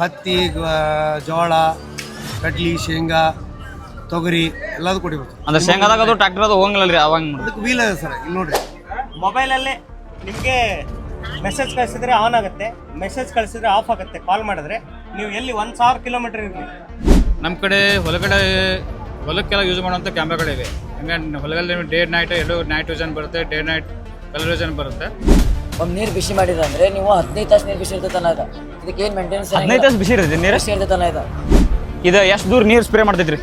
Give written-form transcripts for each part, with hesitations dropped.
ಹತ್ತಿ, ಜೋಳ, ಕಡ್ಲಿ, ಶೇಂಗಾ, ತೊಗರಿ ಎಲ್ಲದೂ ಕೊಡಿಬೇಕು. ಅಂದ್ರೆ ಶೇಂಗಾದಾಗ ಅದು ಟ್ರ್ಯಾಕ್ಟರ್ ಅದು ಹೋಗಂಗಿಲ್ಲ ಅವಾಗ ಅದಕ್ಕೆ ವೀಲ್ ಅದ ಸರ್. ಇಲ್ಲಿ ನೋಡ್ರಿ, ಮೊಬೈಲಲ್ಲೇ ನಿಮಗೆ ಮೆಸೇಜ್ ಕಳಿಸಿದ್ರೆ ಆನ್ ಆಗುತ್ತೆ, ಮೆಸೇಜ್ ಕಳಿಸಿದ್ರೆ ಆಫ್ ಆಗುತ್ತೆ. ಕಾಲ್ ಮಾಡಿದ್ರೆ ನೀವು ಎಲ್ಲಿ 1000 ಕಿಲೋಮೀಟರ್ ಇರಲಿ. ನಮ್ಮ ಕಡೆ ಹೊಲಕ್ಕೆಲ್ಲ ಯೂಸ್ ಮಾಡುವಂಥ ಕ್ಯಾಮ್ರಾಗಳಿವೆ. ಹಂಗೆ ಹೊಲದಲ್ಲಿ ಡೇ ನೈಟ್ ಎರಡು ನೈಟ್ ವಿಷನ್ ಬರುತ್ತೆ, ಡೇ ನೈಟ್ ಕಲರ್ ವಿಷನ್ ಬರುತ್ತೆ. ಒಮ್ಮೆ ನೀರು ಬಿಸಿ ಮಾಡಿದ್ರೆ ನೀವು 15 ತಾಸು ನೀರು ಬಿಸಿ ಇರ್ತೈತಲ್ಲ ಇದು. ಇದಕ್ಕೆ ಏನು ಮೇಂಟೆನೆನ್ಸ್? 15 ತಾಸು ಬಿಸಿ ಇರ್ತೈತಿ ನೀರು ಬಿಸಿ ಇರ್ತೈತಲ್ಲ ಇದು. ಇದು ಎಷ್ಟು ದೂರ ನೀರು ಸ್ಪ್ರೇ ಮಾಡ್ತೈತ್ರಿ?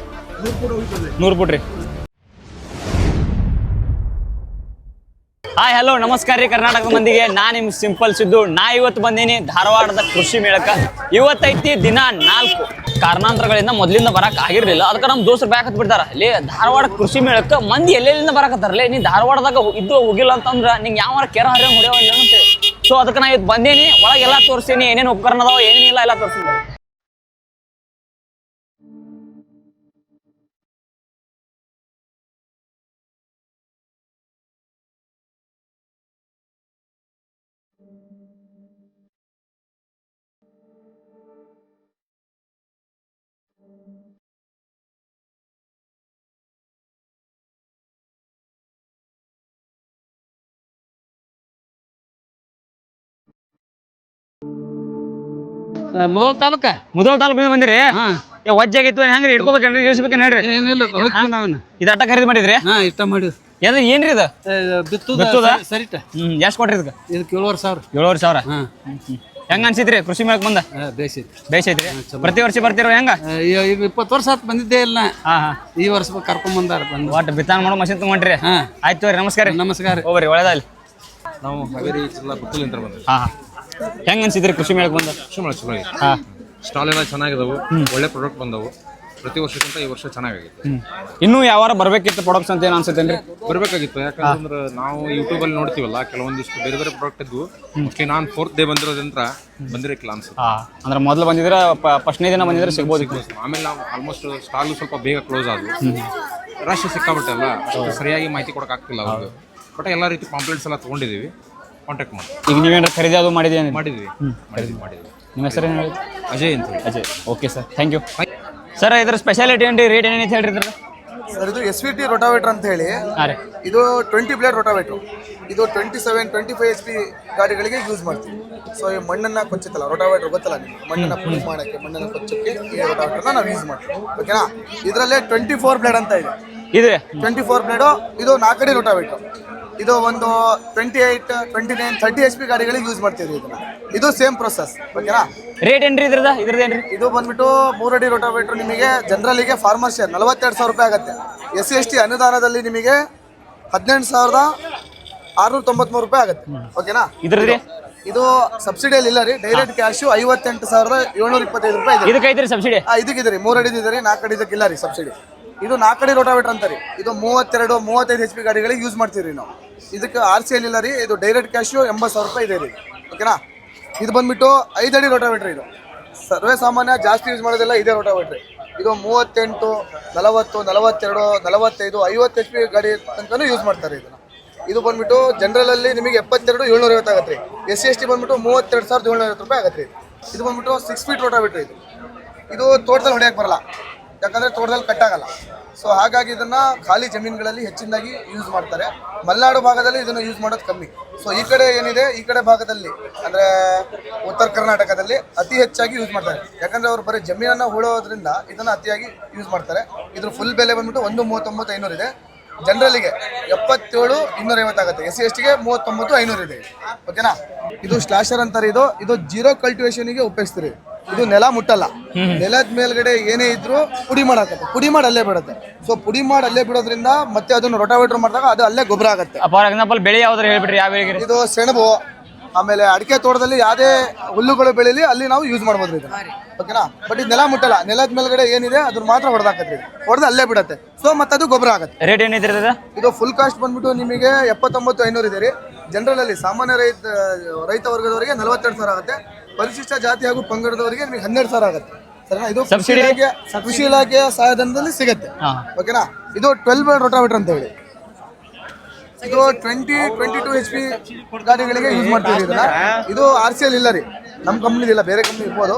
100 ಫುಟ್ ರೀ. ಹಾಯ್ ಹಲೋ ನಮಸ್ಕಾರ ರೀ ಕರ್ನಾಟಕದ ಮಂದಿಗೆ. ನಾನು ನಿಮ್ಮ ಸಿಂಪಲ್ ಸಿದ್ದು. ನಾ ಇವತ್ತು ಬಂದೀನಿ ಧಾರವಾಡದ ಕೃಷಿ ಮೇಳಕ್ಕೆ. ಇವತ್ತೈತಿ ದಿನ 4. ಕಾರಣಾಂತರಗಳಿಂದ ಮೊದಲಿಂದ ಬರಕ್ ಆಗಿರ್ಲಿಲ್ಲ. ಅದಕ್ಕೆ ನಮ್ಮ ದೋಸ್ತರು ಬ್ಯಾಕ್ ಬಿಡ್ತಾರ. ಇಲ್ಲಿ ಧಾರವಾಡ ಕೃಷಿ ಮೇಳಕ್ಕೆ ಮಂದಿ ಎಲ್ಲೆಲ್ಲಿಂದ ಬರಕತ್ತಾರಲ್ಲೇ. ನೀ ಧಾರವಾಡದಾಗ ಇದ್ದು ಹೋಗಿಲ್ಲ ಅಂತಂದ್ರೆ ನಿಂಗೆ ಯಾವ ಕೆರ ಹರಿಯಂಗೆ ಹೊಡೆಯಲ್ಲ ಅಂತೇಳಿ. ಸೊ ಅದಕ್ಕೆ ನಾ ಇವತ್ತು ಬಂದೀನಿ. ಒಳಗೆಲ್ಲ ತೋರಿಸ್ತೀನಿ, ಏನೇನು ಉಪಕರಣ ಅದಾವ ಏನೇನಿಲ್ಲ ಎಲ್ಲ ತೋರಿಸ್ತೀನಿ. ಮುದೋಳ್ ತಾಲೂಕ ಬಂದಿರಿ? ವಜ್ಜಾಗಿತ್ತು ಹೆಂಗ್ರಿ ಹಿಡ್ಕೋಬೇಕೇನ್ರಿ? ಇಳಿಸ್ಬೇಕೇನ್ ಹೇಳ್ರಿ? ಇದು ಅಟ್ಟ ಖರೀದಿ ಮಾಡಿದ್ರಿ? ಇಷ್ಟ ಮಾಡಿ ಏನ್ರಿ ಇದು? ಬಿತ್ತುದ ಸರಿಟ. ಎಷ್ಟು ಕೊಟ್ರಿ ಇದಕ್ಕೆ? ಇದಕ್ಕೆ 7,500. 7,500. ಹೆಂಗ ಅನ್ಸಿದ್ರಿ ಕೃಷಿ ಮೇಳಕ್ ಬಂದ? ಬೇಸೈತ್ರಿ. ಪ್ರತಿ ವರ್ಷ ಬರ್ತಿರೋ ಹೆಂಗ? ಈಗ 20 ವರ್ಷ ಆತ್ ಬಂದಿದ್ದೇ ಇಲ್ಲ. ಈ ವರ್ಷ ಕರ್ಕೊಂಡ್ ಬಂದಾರ. ಒಟ್ಟು ಬಿತ್ತಾನ ಮಾಡೋ ಮಷಿನ್ ತಗೊಂಡ್ರಿ? ಆಯ್ತು ರೀ, ನಮಸ್ಕಾರ. ನಮಸ್ಕಾರ. ಹೋಗ್ರಿ, ಒಳ್ಳೇದಾಗಲಿ. ನಾವು ಹಾವೇರಿ ಜಿಲ್ಲಾ ಪುತ್ತೂರಿಂದ ಬಂದ್ವಿ. ಹೆಂಗ ಅನ್ಸಿದ್ರಿ ಕೃಷಿ ಮೇಳಕ್ ಬಂದ? ಚಲೋ ಸ್ಟಾಲ್ ಎಲ್ಲ ಚೆನ್ನಾಗಿದಾವು, ಒಳ್ಳೆ ಪ್ರಾಡಕ್ಟ್ ಬಂದವು. ಪ್ರತಿ ವರ್ಷಕ್ಕಿಂತ ಈ ವರ್ಷ ಚೆನ್ನಾಗಿತ್ತು. ಇನ್ನೂ ಯಾವಾರ ಬರ್ಬೇಕಿತ್ತು ಪ್ರಾಡಕ್ಟ್ಸ್ ಅಂತ ಏನು ಅನ್ಸುತ್ತೇನ್ರಿ? ಬರ್ಬೇಕಾಗಿತ್ತು. ಯಾಕಂದ್ರೆ ನಾವು ಯೂಟ್ಯೂಬಲ್ಲಿ ನೋಡ್ತೀವಲ್ಲ, ಕೆಲವೊಂದಿಷ್ಟು ಬೇರೆ ಬೇರೆ ಪ್ರಾಡಕ್ಟ್ ಇದ್ವು. ಮೋಸ್ಟ್ಲಿ ನಾನು 4th ಡೇ ಬಂದಿರೋದ್ರಿಂದ ಬಂದಿರಕ್ಕಿಲ್ಲ ಅನ್ಸುತ್ತೆ. ಅಂದ್ರೆ ಮೊದಲು ಬಂದಿದ್ರೆ ಫಸ್ಟ್ನೇ ದಿನ ಬಂದಿದ್ರೆ ಸಿಗ್ಬೋದಿತ್ತು. ಆಮೇಲೆ ನಾವು ಆಲ್ಮೋಸ್ಟ್ ಸ್ಟಾಲ್ ಸ್ವಲ್ಪ ಬೇಗ ಕ್ಲೋಸ್ ಆದ್ವು. ರಶ್ ಸಿಕ್ಕಾಬಿಟ್ಟಲ್ಲ, ಅಷ್ಟು ಸರಿಯಾಗಿ ಮಾಹಿತಿ ಕೊಡೋಕ್ಕಾಗ್ತಿಲ್ಲ ಅವ್ರಿಗೆ. ಬಟ್ ಎಲ್ಲ ರೀತಿ ಪಾಂಪ್ಲೆಟ್ಸ್ ಎಲ್ಲ ತೊಗೊಂಡಿದ್ದೀವಿ. ಕಾಂಟ್ಯಾಕ್ಟ್ ಮಾಡಿ. ಈಗ ನೀವೇನಾರ ಖರೀದಿ ಅದು ಮಾಡಿದ್ವಿ? ನಿಮ್ಮ ಹೆಸರು ಏನು ಹೇಳಿ? ಅಜಯ್ ಅಂತ. Ajay. Okay sir, thank you. Sir ಇದ್ರ ಸ್ಪೆಷಾಲಿಟಿ ಏನು ರೇಟ್ ಏನೇನು ಹೇಳ್ರಿ? ಸರ್ ಇದು SVT ರೋಟಾವೇಟರ್ ಅಂತ ಹೇಳಿ. ಇದು 20 ಬ್ಲೇಡ್ ರೋಟಾವೇಟರ್. ಇದು 27-25 HP ಗಾಡಿಗಳಿಗೆ ಯೂಸ್ ಮಾಡ್ತೀವಿ. ಸೊ ಈ ಮಣ್ಣನ್ನ ಕೊಚ್ಚುತ್ತಲ್ಲ ರೋಟಾವೇಟರ್, ಗೊತ್ತಲ್ಲ ನಿಮಗೆ, ಮಣ್ಣನ್ನ ಪುಡಿ ಮಾಡೋಕ್ಕೆ, ಮಣ್ಣನ್ನ ಕೊಚ್ಚಕ್ಕೆ ಈ ರೋಟಾವೇಟರ್ನ ನಾವು ಯೂಸ್ ಮಾಡ್ತೀವಿ. ಓಕೆನಾ? ಇದರಲ್ಲೇ 24 ಬ್ಲೇಡ್ ಅಂತ ಇದೆ. 24 ಬ್ಲೇಡು. ಇದು 4 ಅಡಿ ರೋಟಾವೇಟರ್. ಇದು ಒಂದು 28, 29, 30 HP ಗಾಡಿಗಳಿಗೆ ಯೂಸ್ ಮಾಡ್ತೀವಿ ಇದನ್ನ. ಇದು ಸೇಮ್ ಪ್ರೊಸೆಸ್. ಓಕೆನಾ? ರೇಟ್ ಏನ್ರಿ ಇದ್ರದ್ದೇನ್ರಿ? ಇದು ಬಂದ್ಬಿಟ್ಟು 3 ಅಡಿ ರೋಟಾವೇಟರ್ ನಿಮಗೆ ಜನರಲಿಗೆ ಫಾರ್ಮರ್ ಶೇರ್ 42,000 ರೂಪಾಯಿ ಆಗುತ್ತೆ. SC/ST ಅನುದಾನದಲ್ಲಿ ನಿಮಗೆ 18,693 ರೂಪಾಯಿ ಆಗುತ್ತೆ. ಓಕೆನಾ? ಇದು ಸಬ್ಸಿಡಿಯಲ್ಲಿ ಇಲ್ಲ ರೀ, ಡೈರೆಕ್ಟ್ ಕ್ಯಾಶು 58,725 ರೂಪಾಯಿ ಇದೆ. ಇದಕ್ಕೆ ಸಬ್ಸಿಡಿ? ಇದಕ್ಕಿದೆ ರೀ. 3 ಅಡಿದು ಇದೆ ರೀ, 4 ಅಡಿದಕ್ಕೆ ಇಲ್ಲ ರೀ ಸಬ್ಸಿಡಿ. ಇದು 4 ಅಡಿ ರೋಟಾವೇಟರ್ ಅಂತ ರೀ. ಇದು 32-35 HP ಗಾಡಿಗಳಿಗೆ ಯೂಸ್ ಮಾಡ್ತೀವಿ ರೀ ನಾವು. ಇದಕ್ಕೆ RCL ಇಲ್ಲ ರೀ. ಇದು ಡೈರೆಕ್ಟ್ ಕ್ಯಾಶು 80,000 ರೂಪಾಯಿ ಇದೆ ರೀ. ಓಕೆನಾ? ಇದು ಬಂದ್ಬಿಟ್ಟು 5 ಅಡಿ ರೋಟಾವೇಟರ್. ಇದು ಸರ್ವೇ ಸಾಮಾನ್ಯ ಜಾಸ್ತಿ ಯೂಸ್ ಮಾಡೋದಿಲ್ಲ ಇದೇ ರೋಟಾವೇಟರ್. ಇದು 38, 40, 42, 45, 50 HP ಗಾಡಿ ತನಕನೂ ಯೂಸ್ ಮಾಡ್ತಾರೆ ಇದನ್ನು. ಇದು ಬಂದ್ಬಿಟ್ಟು ಜನರಲಲ್ಲಿ ನಿಮಗೆ 72,750 ಆಗುತ್ತೆ ರೀ. SC/ST ಬಂದ್ಬಿಟ್ಟು 32,750 ರೂಪಾಯಿ ಆಗುತ್ತೆ ರೀ. ಇದು ಬಂದ್ಬಿಟ್ಟು 6 ಫೀಟ್ ರೋಟಾವೇಟರ್. ಇದು ತೋಟದಲ್ಲಿ ಹೊಡೆಯಕ್ಕೆ ಬರಲ್ಲ, ಯಾಕಂದರೆ ತೋಟದಲ್ಲಿ ಕಟ್ಟಾಗಲ್ಲ. ಸೊ ಹಾಗಾಗಿ ಇದನ್ನು ಖಾಲಿ ಜಮೀನುಗಳಲ್ಲಿ ಹೆಚ್ಚಿನದಾಗಿ ಯೂಸ್ ಮಾಡ್ತಾರೆ. ಮಲೆನಾಡು ಭಾಗದಲ್ಲಿ ಇದನ್ನು ಯೂಸ್ ಮಾಡೋದು ಕಮ್ಮಿ. ಸೊ ಈ ಕಡೆ ಏನಿದೆ, ಈ ಕಡೆ ಭಾಗದಲ್ಲಿ ಅಂದರೆ ಉತ್ತರ ಕರ್ನಾಟಕದಲ್ಲಿ ಅತಿ ಹೆಚ್ಚಾಗಿ ಯೂಸ್ ಮಾಡ್ತಾರೆ. ಯಾಕಂದರೆ ಅವರು ಬರೀ ಜಮೀನನ್ನು ಹೂಳೋದ್ರಿಂದ ಇದನ್ನು ಅತಿಯಾಗಿ ಯೂಸ್ ಮಾಡ್ತಾರೆ. ಇದ್ರ ಫುಲ್ ಬೆಲೆ ಬಂದ್ಬಿಟ್ಟು 139,500 ಇದೆ. ಜನರಲಿಗೆ 77,250 ಆಗುತ್ತೆ. SC/STಗೆ 39,500 ಇದೆ. ಓಕೆನಾ? ಇದು ಸ್ಲಾಶರ್ ಅಂತಾರೆ. ಇದು 0 ಕಲ್ಟಿವೇಶನ್ಗೆ ಉಪಯೋಗಿಸ್ತೀರಿ. ಇದು ನೆಲ ಮುಟ್ಟಲ್ಲ. ನೆಲದ ಮೇಲ್ಗಡೆ ಏನೇ ಇದ್ರು ಪುಡಿ ಮಾಡಾಕತ್ತೆ, ಪುಡಿ ಮಾಡಿ ಅಲ್ಲೇ ಬಿಡುತ್ತೆ. ಸೊ ಪುಡಿ ಮಾಡಿ ಅಲ್ಲೇ ಬಿಡೋದ್ರಿಂದ ಮತ್ತೆ ಅದನ್ನು ರೋಟಾವೇಟರ್ ಮಾಡಿದಾಗ ಅದು ಅಲ್ಲೇ ಗೊಬ್ಬರ ಆಗುತ್ತೆ. ಫಾರ್ ಎಕ್ಸಾಂಪಲ್ ಬೆಳೆ ಯಾವ್ದಾರು ಹೇಳ್ಬಿಟ್ರಿ? ಯಾವ ಬೆಳೆಗೆ? ಇದು ಸೆಣಬು, ಆಮೇಲೆ ಅಡಿಕೆ ತೋಟದಲ್ಲಿ ಯಾವುದೇ ಹುಲ್ಲುಗಳು ಬೆಳೀಲಿ ಅಲ್ಲಿ ನಾವು ಯೂಸ್ ಮಾಡ್ಬೋದು ಇದು. ಓಕೆನಾ? ಬಟ್ ಇದು ನೆಲ ಮುಟ್ಟಲ್ಲ. ನೆಲದ ಮೇಲ್ಗಡೆ ಏನಿದೆ ಅದ್ರ ಮಾತ್ರ ಹೊಡೆದಾಕತ್ರಿ. ಹೊಡೆದು ಅಲ್ಲೇ ಬಿಡುತ್ತೆ. ಸೊ ಮತ್ತೆ ಅದು ಗೊಬ್ಬರ ಆಗುತ್ತೆ. ರೇಟ್ ಏನಿದೆ ಇದು ಫುಲ್ ಕಾಸ್ಟ್ ಬಂದ್ಬಿಟ್ಟು ನಿಮಗೆ 79,500 ಇದೆ ರೀ. ಜನರಲಲ್ಲಿ ಸಾಮಾನ್ಯ ರೈತ ವರ್ಗದವರಿಗೆ 42,000 ಆಗುತ್ತೆ. ಪರಿಶಿಷ್ಟ ಜಾತಿ ಹಾಗೂ ಪಂಗಡದವರಿಗೆ ನಿಮಗೆ 12,000 ಆಗುತ್ತೆ. ಸರಿನಾ? ಇದು ಕೃಷಿ ಇಲಾಖೆಯ ಸಹಾಯಧನದಲ್ಲಿ ಸಿಗುತ್ತೆ. ಓಕೆನಾ? ಇದು 12 ಬ್ಲೇಡ್ ರೋಟಾವೇಟರ್ ಅಂತ ಹೇಳಿ. ಇದು 20-22 HP ಗಾಡಿಗಳಿಗೆ ಯೂಸ್ ಮಾಡ್ತೀವಿ ಇದನ್ನ. ಇದು RCL ಇಲ್ಲ ರೀ, ನಮ್ಮ ಕಂಪ್ನಿ ಇಲ್ಲ, ಬೇರೆ ಕಂಪ್ನಿ ಇರ್ಬೋದು.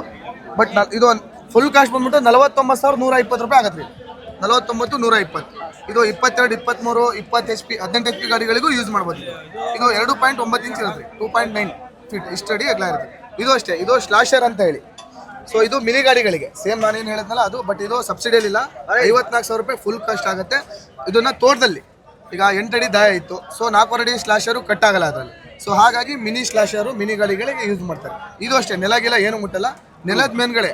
ಬಟ್ ಇದು ಫುಲ್ ಕಾಸ್ಟ್ ಬಂದ್ಬಿಟ್ಟು 49,120 ರೂಪಾಯಿ ಆಗತ್ತೆ ರೀ. 49,120. ಇದು 22, 23, 20 HP, 18 HP ಗಾಡಿಗಳಿಗೂ ಯೂಸ್ ಮಾಡ್ಬೋದು. ಇದು 2.9 ಇಂಚ್ ಇರುತ್ತೆ, 2.9 ಫೀಟ್ ಇಷ್ಟು ಅಡಿ ಅಗಲ ಇರುತ್ತೆ. ಇದು ಅಷ್ಟೇ, ಇದು ಸ್ಲಾಶರ್ ಅಂತ ಹೇಳಿ. ಸೊ ಇದು ಮಿನಿ ಗಾಡಿಗಳಿಗೆ ಸೇಮ್ ನಾನೇನು ಹೇಳಿದ್ನಲ್ಲ ಅದು. ಬಟ್ ಇದು ಸಬ್ಸಿಡಿಯಲ್ಲಿ ಇಲ್ಲ, 54,000 ರೂಪಾಯಿ ಫುಲ್ ಕಾಸ್ಟ್ ಆಗುತ್ತೆ. ಇದನ್ನ ತೋಟದಲ್ಲಿ ಈಗ 8 ಅಡಿ ದಾಯ ಇತ್ತು, ಸೊ 4 ಅಡಿ ಸ್ಲಾಶರು ಕಟ್ ಆಗಲ್ಲ ಅದರಲ್ಲಿ. ಸೊ ಹಾಗಾಗಿ ಮಿನಿ ಸ್ಲಾಶರು ಮಿನಿ ಗಾಡಿಗಳಿಗೆ ಯೂಸ್ ಮಾಡ್ತಾರೆ. ಇದು ಅಷ್ಟೇ, ನೆಲಗಿಲ್ಲ ಏನು ಮುಟ್ಟಲ್ಲ. ನೆಲದ ಮೇನ್ಗಡೆ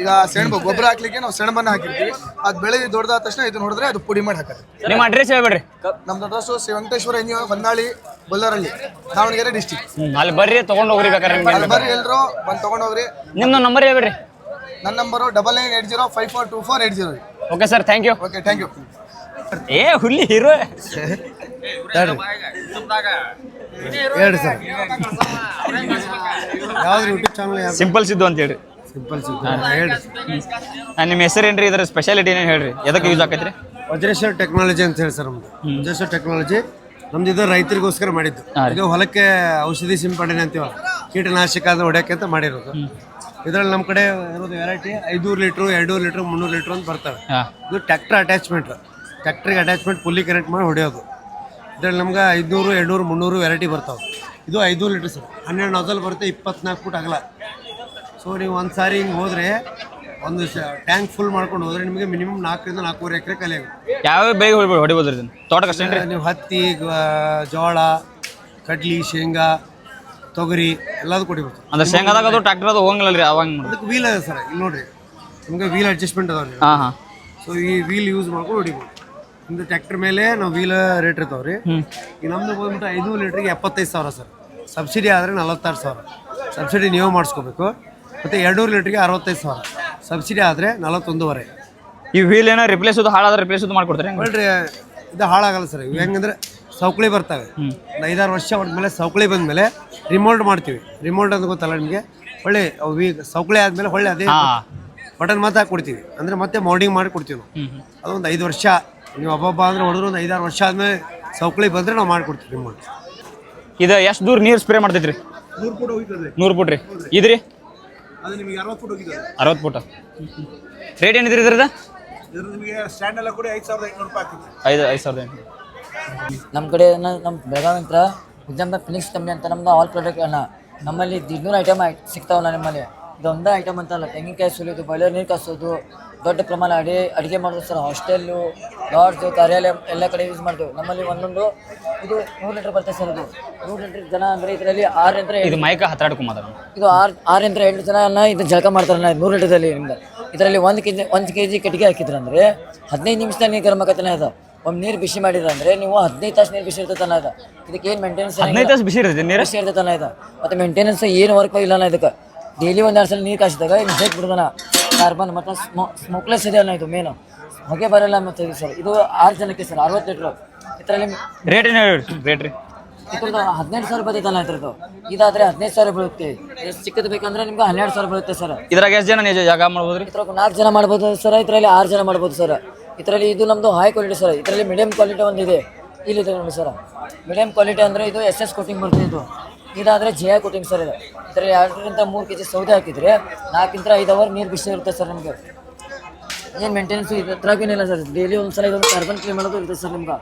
ಈಗ ಸೆಣಬು ಗೊಬ್ಬರ ಹಾಕ್ಲಿಕ್ಕೆ ನಾವು ಸೆಣಬನ್ನ ಹಾಕಿರ್ತೀವಿ. ಅದು ಬೆಳೆ ದೊಡ್ಡದಾದ ತಕ್ಷಣ ಇದು ನೋಡಿದ್ರೆ ಅದು ಪುಡಿ ಮಾಡಿ ಹಾಕತ್ತೆ. ನಿಮ್ಮ ಅಡ್ರೆಸ್ ಹೇಳ್ಬೇಡ್ರಿ. ನಮ್ದು ಅಡ್ರೆಸ್ಸು ವೆಂಕಟೇಶ್ವರ ಹೊನ್ನಾಳಿ, ಬೊಲ್ಲರಹಳ್ಳಿ, ದಾವಣಗೆರೆ ಡಿಸ್ಟಿಕ್. ಅಲ್ಲಿ ಬರ್ರಿ ತಗೊಂಡ್ ಹೋಗ್ರಿ ಬೇಕಾದ್ರೆ ಅಲ್ಲಿ ಬರ್ರಿ ಎಲ್ಲರೂ ಬಂದು ತಗೊಂಡೋಗ್ರಿ. ನಿಮ್ದು ನಂಬರ್ ಹೇಳ್ಬೇಡ್ರಿ. ನನ್ನ number 9980542480. Okay sir, thank you. Okay, thank you. ಏ ಹುಲ್ಲಿ ಹೀರೋ ಹೇಳಿ ಸರ್, ಯಾವ್ದು ಯೂಟ್ಯೂಬ್ ಚಾನಲ್? ಸಿಂಪಲ್ ಸಿದ್ದು ಅಂತ ಹೇಳ್ರಿ. ಸಿಂಪಲ್ ಸಿದ್ದು ಹೇಳಿ. ನಿಮ್ಮ ಹೆಸರೇನ್ರಿ, ಇದರ ಸ್ಪೆಷಾಲಿಟಿ ಏನೇನು ಹೇಳ್ರಿ, ಎದಕ್ಕೆ ಯೂಸ್ ಆಕೈತ್ರಿ? ವಜ್ರೇಶ್ವರ್ ಟೆಕ್ನಾಲಜಿ ಅಂತ ಹೇಳಿ ಸರ್ ನಮ್ದು. ವಜ್ರೇಶ್ವರ್ ಟೆಕ್ನಾಲಜಿ ನಮ್ದು ಇದು ರೈತರಿಗೋಸ್ಕರ ಮಾಡಿದ್ದು. ಇದು ಹೊಲಕ್ಕೆ ಔಷಧಿ ಸಿಂಪಡಣೆ ಅಂತೀವಲ್ಲ, ಕೀಟನಾಶಕ ಅದು ಹೊಡ್ಯಕ್ಕೆ ಅಂತ ಮಾಡಿರೋದು. ಇದರಲ್ಲಿ ನಮ್ಮ ಕಡೆ ಇರೋದು ವೆರೈಟಿ 500 ಲೀಟ್ರು, 200 ಲೀಟ್ರು, 300 ಲೀಟ್ರು ಅಂತ ಬರ್ತವೆ. ಇದು ಟ್ಯಾಕ್ಟರ್ ಅಟ್ಯಾಚ್ಮೆಂಟ್, ಟ್ಯಾಕ್ಟ್ರಿಗೆ ಅಟ್ಯಾಚ್ಮೆಂಟ್ ಫುಲ್ಲಿ ಕನೆಕ್ಟ್ ಮಾಡಿ ಹೊಡೆಯೋದು. ಇದರಲ್ಲಿ ನಮ್ಗೆ 500, 200, 300 ವೆರೈಟಿ ಬರ್ತಾವೆ. ಇದು 500 ಲೀಟ್ರ್ ಸರ್, 12 ನಾಜಲ್ ಬರುತ್ತೆ, 24 ಫುಟ್ ಅಗಲ. ಸೊ ನೀವು ಒಂದು ಸಾರಿ ಹಿಂಗೆ ಹೋದರೆ, ಒಂದು ಟ್ಯಾಂಕ್ ಫುಲ್ ಮಾಡ್ಕೊಂಡು ಹೋದರೆ ನಿಮಗೆ ಮಿನಿಮಮ್ 4 ರಿಂದ 4.5 ಎಕರೆ ಕಲೆ ಆಗುತ್ತೆ. ಯಾವ ಬೇಗ ಹೊಡಿಬೋದು ಇದನ್ನು ತೋಟಕ್ಕೆ? ನೀವು ಹತ್ತಿ, ಜೋಳ, ಕಡ್ಲಿ, ಶೇಂಗಾ, ತೊಗರಿ ಎಲ್ಲದೂ ಕೊಡಿಬೇಕು. ಅಂದ್ರೆ ಶೇಂಗಾದಾಗ ಅದು ಟ್ರ್ಯಾಕ್ಟರ್ ಅದು ಹೋಗಂಗಿಲ್ಲ ರೀ ಅವಾಗ? ಅದಕ್ಕೆ ವೀಲ್ ಅದ ಸರ್, ಇಲ್ಲಿ ನೋಡಿರಿ ನಿಮಗೆ ವೀಲ್ ಅಡ್ಜಸ್ಟ್ಮೆಂಟ್ ಅದಾವೆ. ಹಾಂ ಹಾಂ. ಸೊ ಈ ವೀಲ್ ಯೂಸ್ ಮಾಡ್ಕೊಂಡು ಹೊಡಿಬೋದು. ನಿಮ್ದು ಟ್ರ್ಯಾಕ್ಟರ್ ಮೇಲೆ ನಾವು ವೀಲ್ ರೇಟ್ ಇರ್ತಾವೆ ರೀ. ಈಗ ನಮ್ದು ಬಂದ್ಬಿಟ್ಟು 500 ಲೀಟ್ರಿಗೆ 75,000 ಸರ್. ಸಬ್ಸಿಡಿ ಆದರೆ 46,000. ಸಬ್ಸಿಡಿ ನೀವು ಮಾಡಿಸ್ಕೋಬೇಕು. ಮತ್ತು 200 ಲೀಟ್ರಿಗೆ 65,000. ಸಬ್ಸಿಡಿ ಆದರೆ 41,500. ಈ ವೀಲ್ ಏನೋ ರಿಪ್ಲೇಸ್ ಹಾಳಾದ್ರೆ ರಿಪ್ಲೇಸ್ ಮಾಡ್ಕೊಡ್ತಾರೆ? ನೋಡ್ರಿ, ಇದು ಹಾಳಾಗಲ್ಲ ಸರ್. ಇವು ಹೆಂಗಂದ್ರೆ ಸೌಕಳಿ ಬರ್ತವೆ. ಒಂದು 5-6 ವರ್ಷ ಹೊಡೆದ್ಮೇಲೆ ಸೌಕಳಿ ಬಂದಮೇಲೆ ರಿಮೋಲ್ಡ್ ಮಾಡ್ತೀವಿ. ರಿಮೋಲ್ಡ್ ಅಂತ ಗೊತ್ತಲ್ಲ ನಿಮಗೆ? ಒಳ್ಳೆ ಸೌಕಳಿ ಆದಮೇಲೆ ಒಳ್ಳೆ ಅದೇ ಬಟನ್ ಮತ್ತೆ ಹಾಕಿ ಕೊಡ್ತೀವಿ. ಅಂದರೆ ಮತ್ತೆ ಮೌಲ್ಡಿಂಗ್ ಮಾಡಿ ಕೊಡ್ತೀವಿ ನಾವು. ಅದೊಂದು 5 ವರ್ಷ ನೀವು ಹಬ್ಬ ಅಂದರೆ ಹೊಡೆದ್ರು ಒಂದು 5-6 ವರ್ಷ ಆದಮೇಲೆ ಸೌಕಳಿ ಬಂದರೆ ನಾವು ಮಾಡಿಕೊಡ್ತೀವಿ ರಿಮೋಲ್ಡ್. ಇದು ಎಷ್ಟು ದೂರ ನೀರು ಸ್ಪ್ರೇ ಮಾಡ್ತೈತ್ರಿ? 100 ಫುಟ್ ಹೋಗಿರ್ತದೆ. 100 ಫುಟ್ ರೀ. ಇದ್ರಿ ಅದು ನಿಮಗೆ 60 ಫುಟ್ ಹೋಗಿದೆ. 60 ಫುಟ್. ರೇಟ್ ಏನಿದ್ರಿ ಇದ್ರದ್ದು? ಇದ್ರ ನಿಮಗೆ ಸ್ಟ್ಯಾಂಡ್ ಎಲ್ಲ ಕೂಡ 5,800 ರೂಪಾಯಿ ಆಗ್ತದೆ. 5,800. ನಮ್ಮ ಕಡೆ ನಮ್ಮ ಬೆಳಗಾವಿ ಹತ್ರ ಎಕ್ಸಾಂಪಲ್ ಫಿನಿಕ್ಸ್ ಕಂಪ್ನಿ ಅಂತ ನಮ್ದು ಆಲ್ ಪ್ರಾಡಕ್ಟ್ ಅನ್ನ ನಮ್ಮಲ್ಲಿ 200 ಐಟಮ್ ಸಿಗ್ತಾವಲ್ಲ ನಿಮ್ಮಲ್ಲಿ. ಇದೊಂದೇ ಐಟಮ್ ಅಂತಲ್ಲ, ತೆಂಗಿನಕಾಯಿ ಸುಲಿಯೋದು, ಬಾಯ್ಲರ್ ನೀರು ಕಾಸೋದು, ದೊಡ್ಡ ಪ್ರಮಾಣ ಅಡುಗೆ ಮಾಡೋದು ಸರ್. ಹಾಸ್ಟೆಲ್ಲು, ಲಾಡ್ಜು, ಕಾರ್ಯಾಲಯ ಎಲ್ಲ ಕಡೆ ಯೂಸ್ ಮಾಡ್ತೀವಿ. ನಮ್ಮಲ್ಲಿ ಒಂದೊಂದು ಇದು 100 ಲೀಟ್ರ್ ಬರ್ತದೆ ಸರ್. ಇದು 100 ಲೀಟ್ರ್ ಜನ ಅಂದರೆ ಇದರಲ್ಲಿ 6 ಯಂತ್ರ, ಇದು ಮೈಕ ಹತ್ತಾಡ್ಕೊಂಡ್ ಮಾತಾಡ. ಇದು 6 ಯಂತ್ರ 8 ಜನ ಇದು ಜಳಕ ಮಾಡ್ತಾರೆ 100 ಲೀಟ್ರಲ್ಲಿ. ನಿಮ್ದು ಇದರಲ್ಲಿ 1 kg ಕಟ್ಟಿಗೆ ಹಾಕಿದ್ರೆ ಅಂದರೆ 15 ನಿಮಿಷದಲ್ಲಿ ನೀರು ಗರಂ ಆಗತ್ತನೇ ಅದು. ಒಮ್ಮೆ ನೀರು ಬಿಸಿ ಮಾಡಿದ್ರೆ ಅಂದರೆ ನೀವು 15 ತಾಸು ನೀರು ಬಿಸಿ ಇರ್ತೈತಲ್ಲ ಇದು. ಇದಕ್ಕೆ ಏನು ಮೇಂಟೆನೆನ್ಸ್? 15 ತಾಸು ಬಿಸಿ ಇರ್ತೈತೆ ನೀರು? ಬಿಸಿ ಇರ್ತೈತಲ್ಲ ಇದು. ಮತ್ತು ಮೇಂಟೆನೆನ್ಸ್ ಏನು ವರ್ಕ್ ಇಲ್ಲ ಇದಕ್ಕೆ. ಡೈಲಿ 1-2 ಸಲ ನೀರು ಕಾಸಿದಾಗ ಇದು ಹೇಗೆ ಬಿಡ್ದಾನ ಕಾರ್ಬನ್ ಮತ್ತು ಸ್ಮೋಕ್ಲೆಸ್ ಇದೆ ಅಲ್ಲ. ಇದು ಮೇನು ಹೊಗೆ ಬರಲ್ಲ. ಮತ್ತು ಇದು ಸರ್ ಇದು 6 ಜನಕ್ಕೆ ಸರ್ 60 ಲೀಟ್ರು. ಇದರಲ್ಲಿ ರೇಟ್ ಏನು ಹೇಳಿ? ರೇಟ್ ರೀ ಇದ್ರದ್ದು 18,000 ಬರ್ತೈತಲ್ಲ ಇದ್ರದ್ದು. ಇದಾದರೆ 15,000 ಬೀಳುತ್ತೆ. ಎಷ್ಟು ಚಿಕ್ಕದು ಬೇಕಂದ್ರೆ ನಿಮ್ಗೆ 12,000 ಬೀಳುತ್ತೆ ಸರ್. ಇದ್ರಾಗ ಎಷ್ಟು ಜನ ನೀವು ಜಾಗ ಮಾಡ್ಬೋದು ರೀ? ಇದ್ರಾಗ 4 ಜನ ಮಾಡ್ಬೋದು ಸರ್. ಇದರಲ್ಲಿ 6 ಜನ ಮಾಡ್ಬೋದು ಸರ್. ಇದರಲ್ಲಿ ಇದು ನಮ್ಮದು ಹೈ ಕ್ವಾಲಿಟಿ ಸರ್. ಇದರಲ್ಲಿ ಮೀಡಿಯಂ ಕ್ವಾಲಿಟಿ ಒಂದಿದೆ, ಇಲ್ಲಿದೆ ನೋಡಿ ಸರ್. ಮೀಡಿಯಂ ಕ್ವಾಲಿಟಿ ಅಂದರೆ ಇದು SS ಕೋಟಿಂಗ್ ಬರ್ತದೆ. ಇದಾದರೆ GI ಕೋಟಿಂಗ್ ಸರ್. ಇದು ಇದರಲ್ಲಿ 2 ರಿಂದ 3 kg ಸೌದೆ ಹಾಕಿದರೆ 4 ರಿಂದ 5 ಅವರ್ ನೀರು ಬಿಸಿ ಇರುತ್ತೆ ಸರ್. ನಿಮಗೆ ಏನು ಮೇಂಟೆನೆನ್ಸ್ ಇದ್ರಾಗೇನಿಲ್ಲ ಸರ್. ಡೈಲಿ ಒಂದ್ಸಲ ಇದೊಂದು ಕಾರ್ಬನ್ ಕ್ಲೀನ್ ಮಾಡೋದು ಇರುತ್ತೆ ಸರ್. ನಿಮ್ಗೆ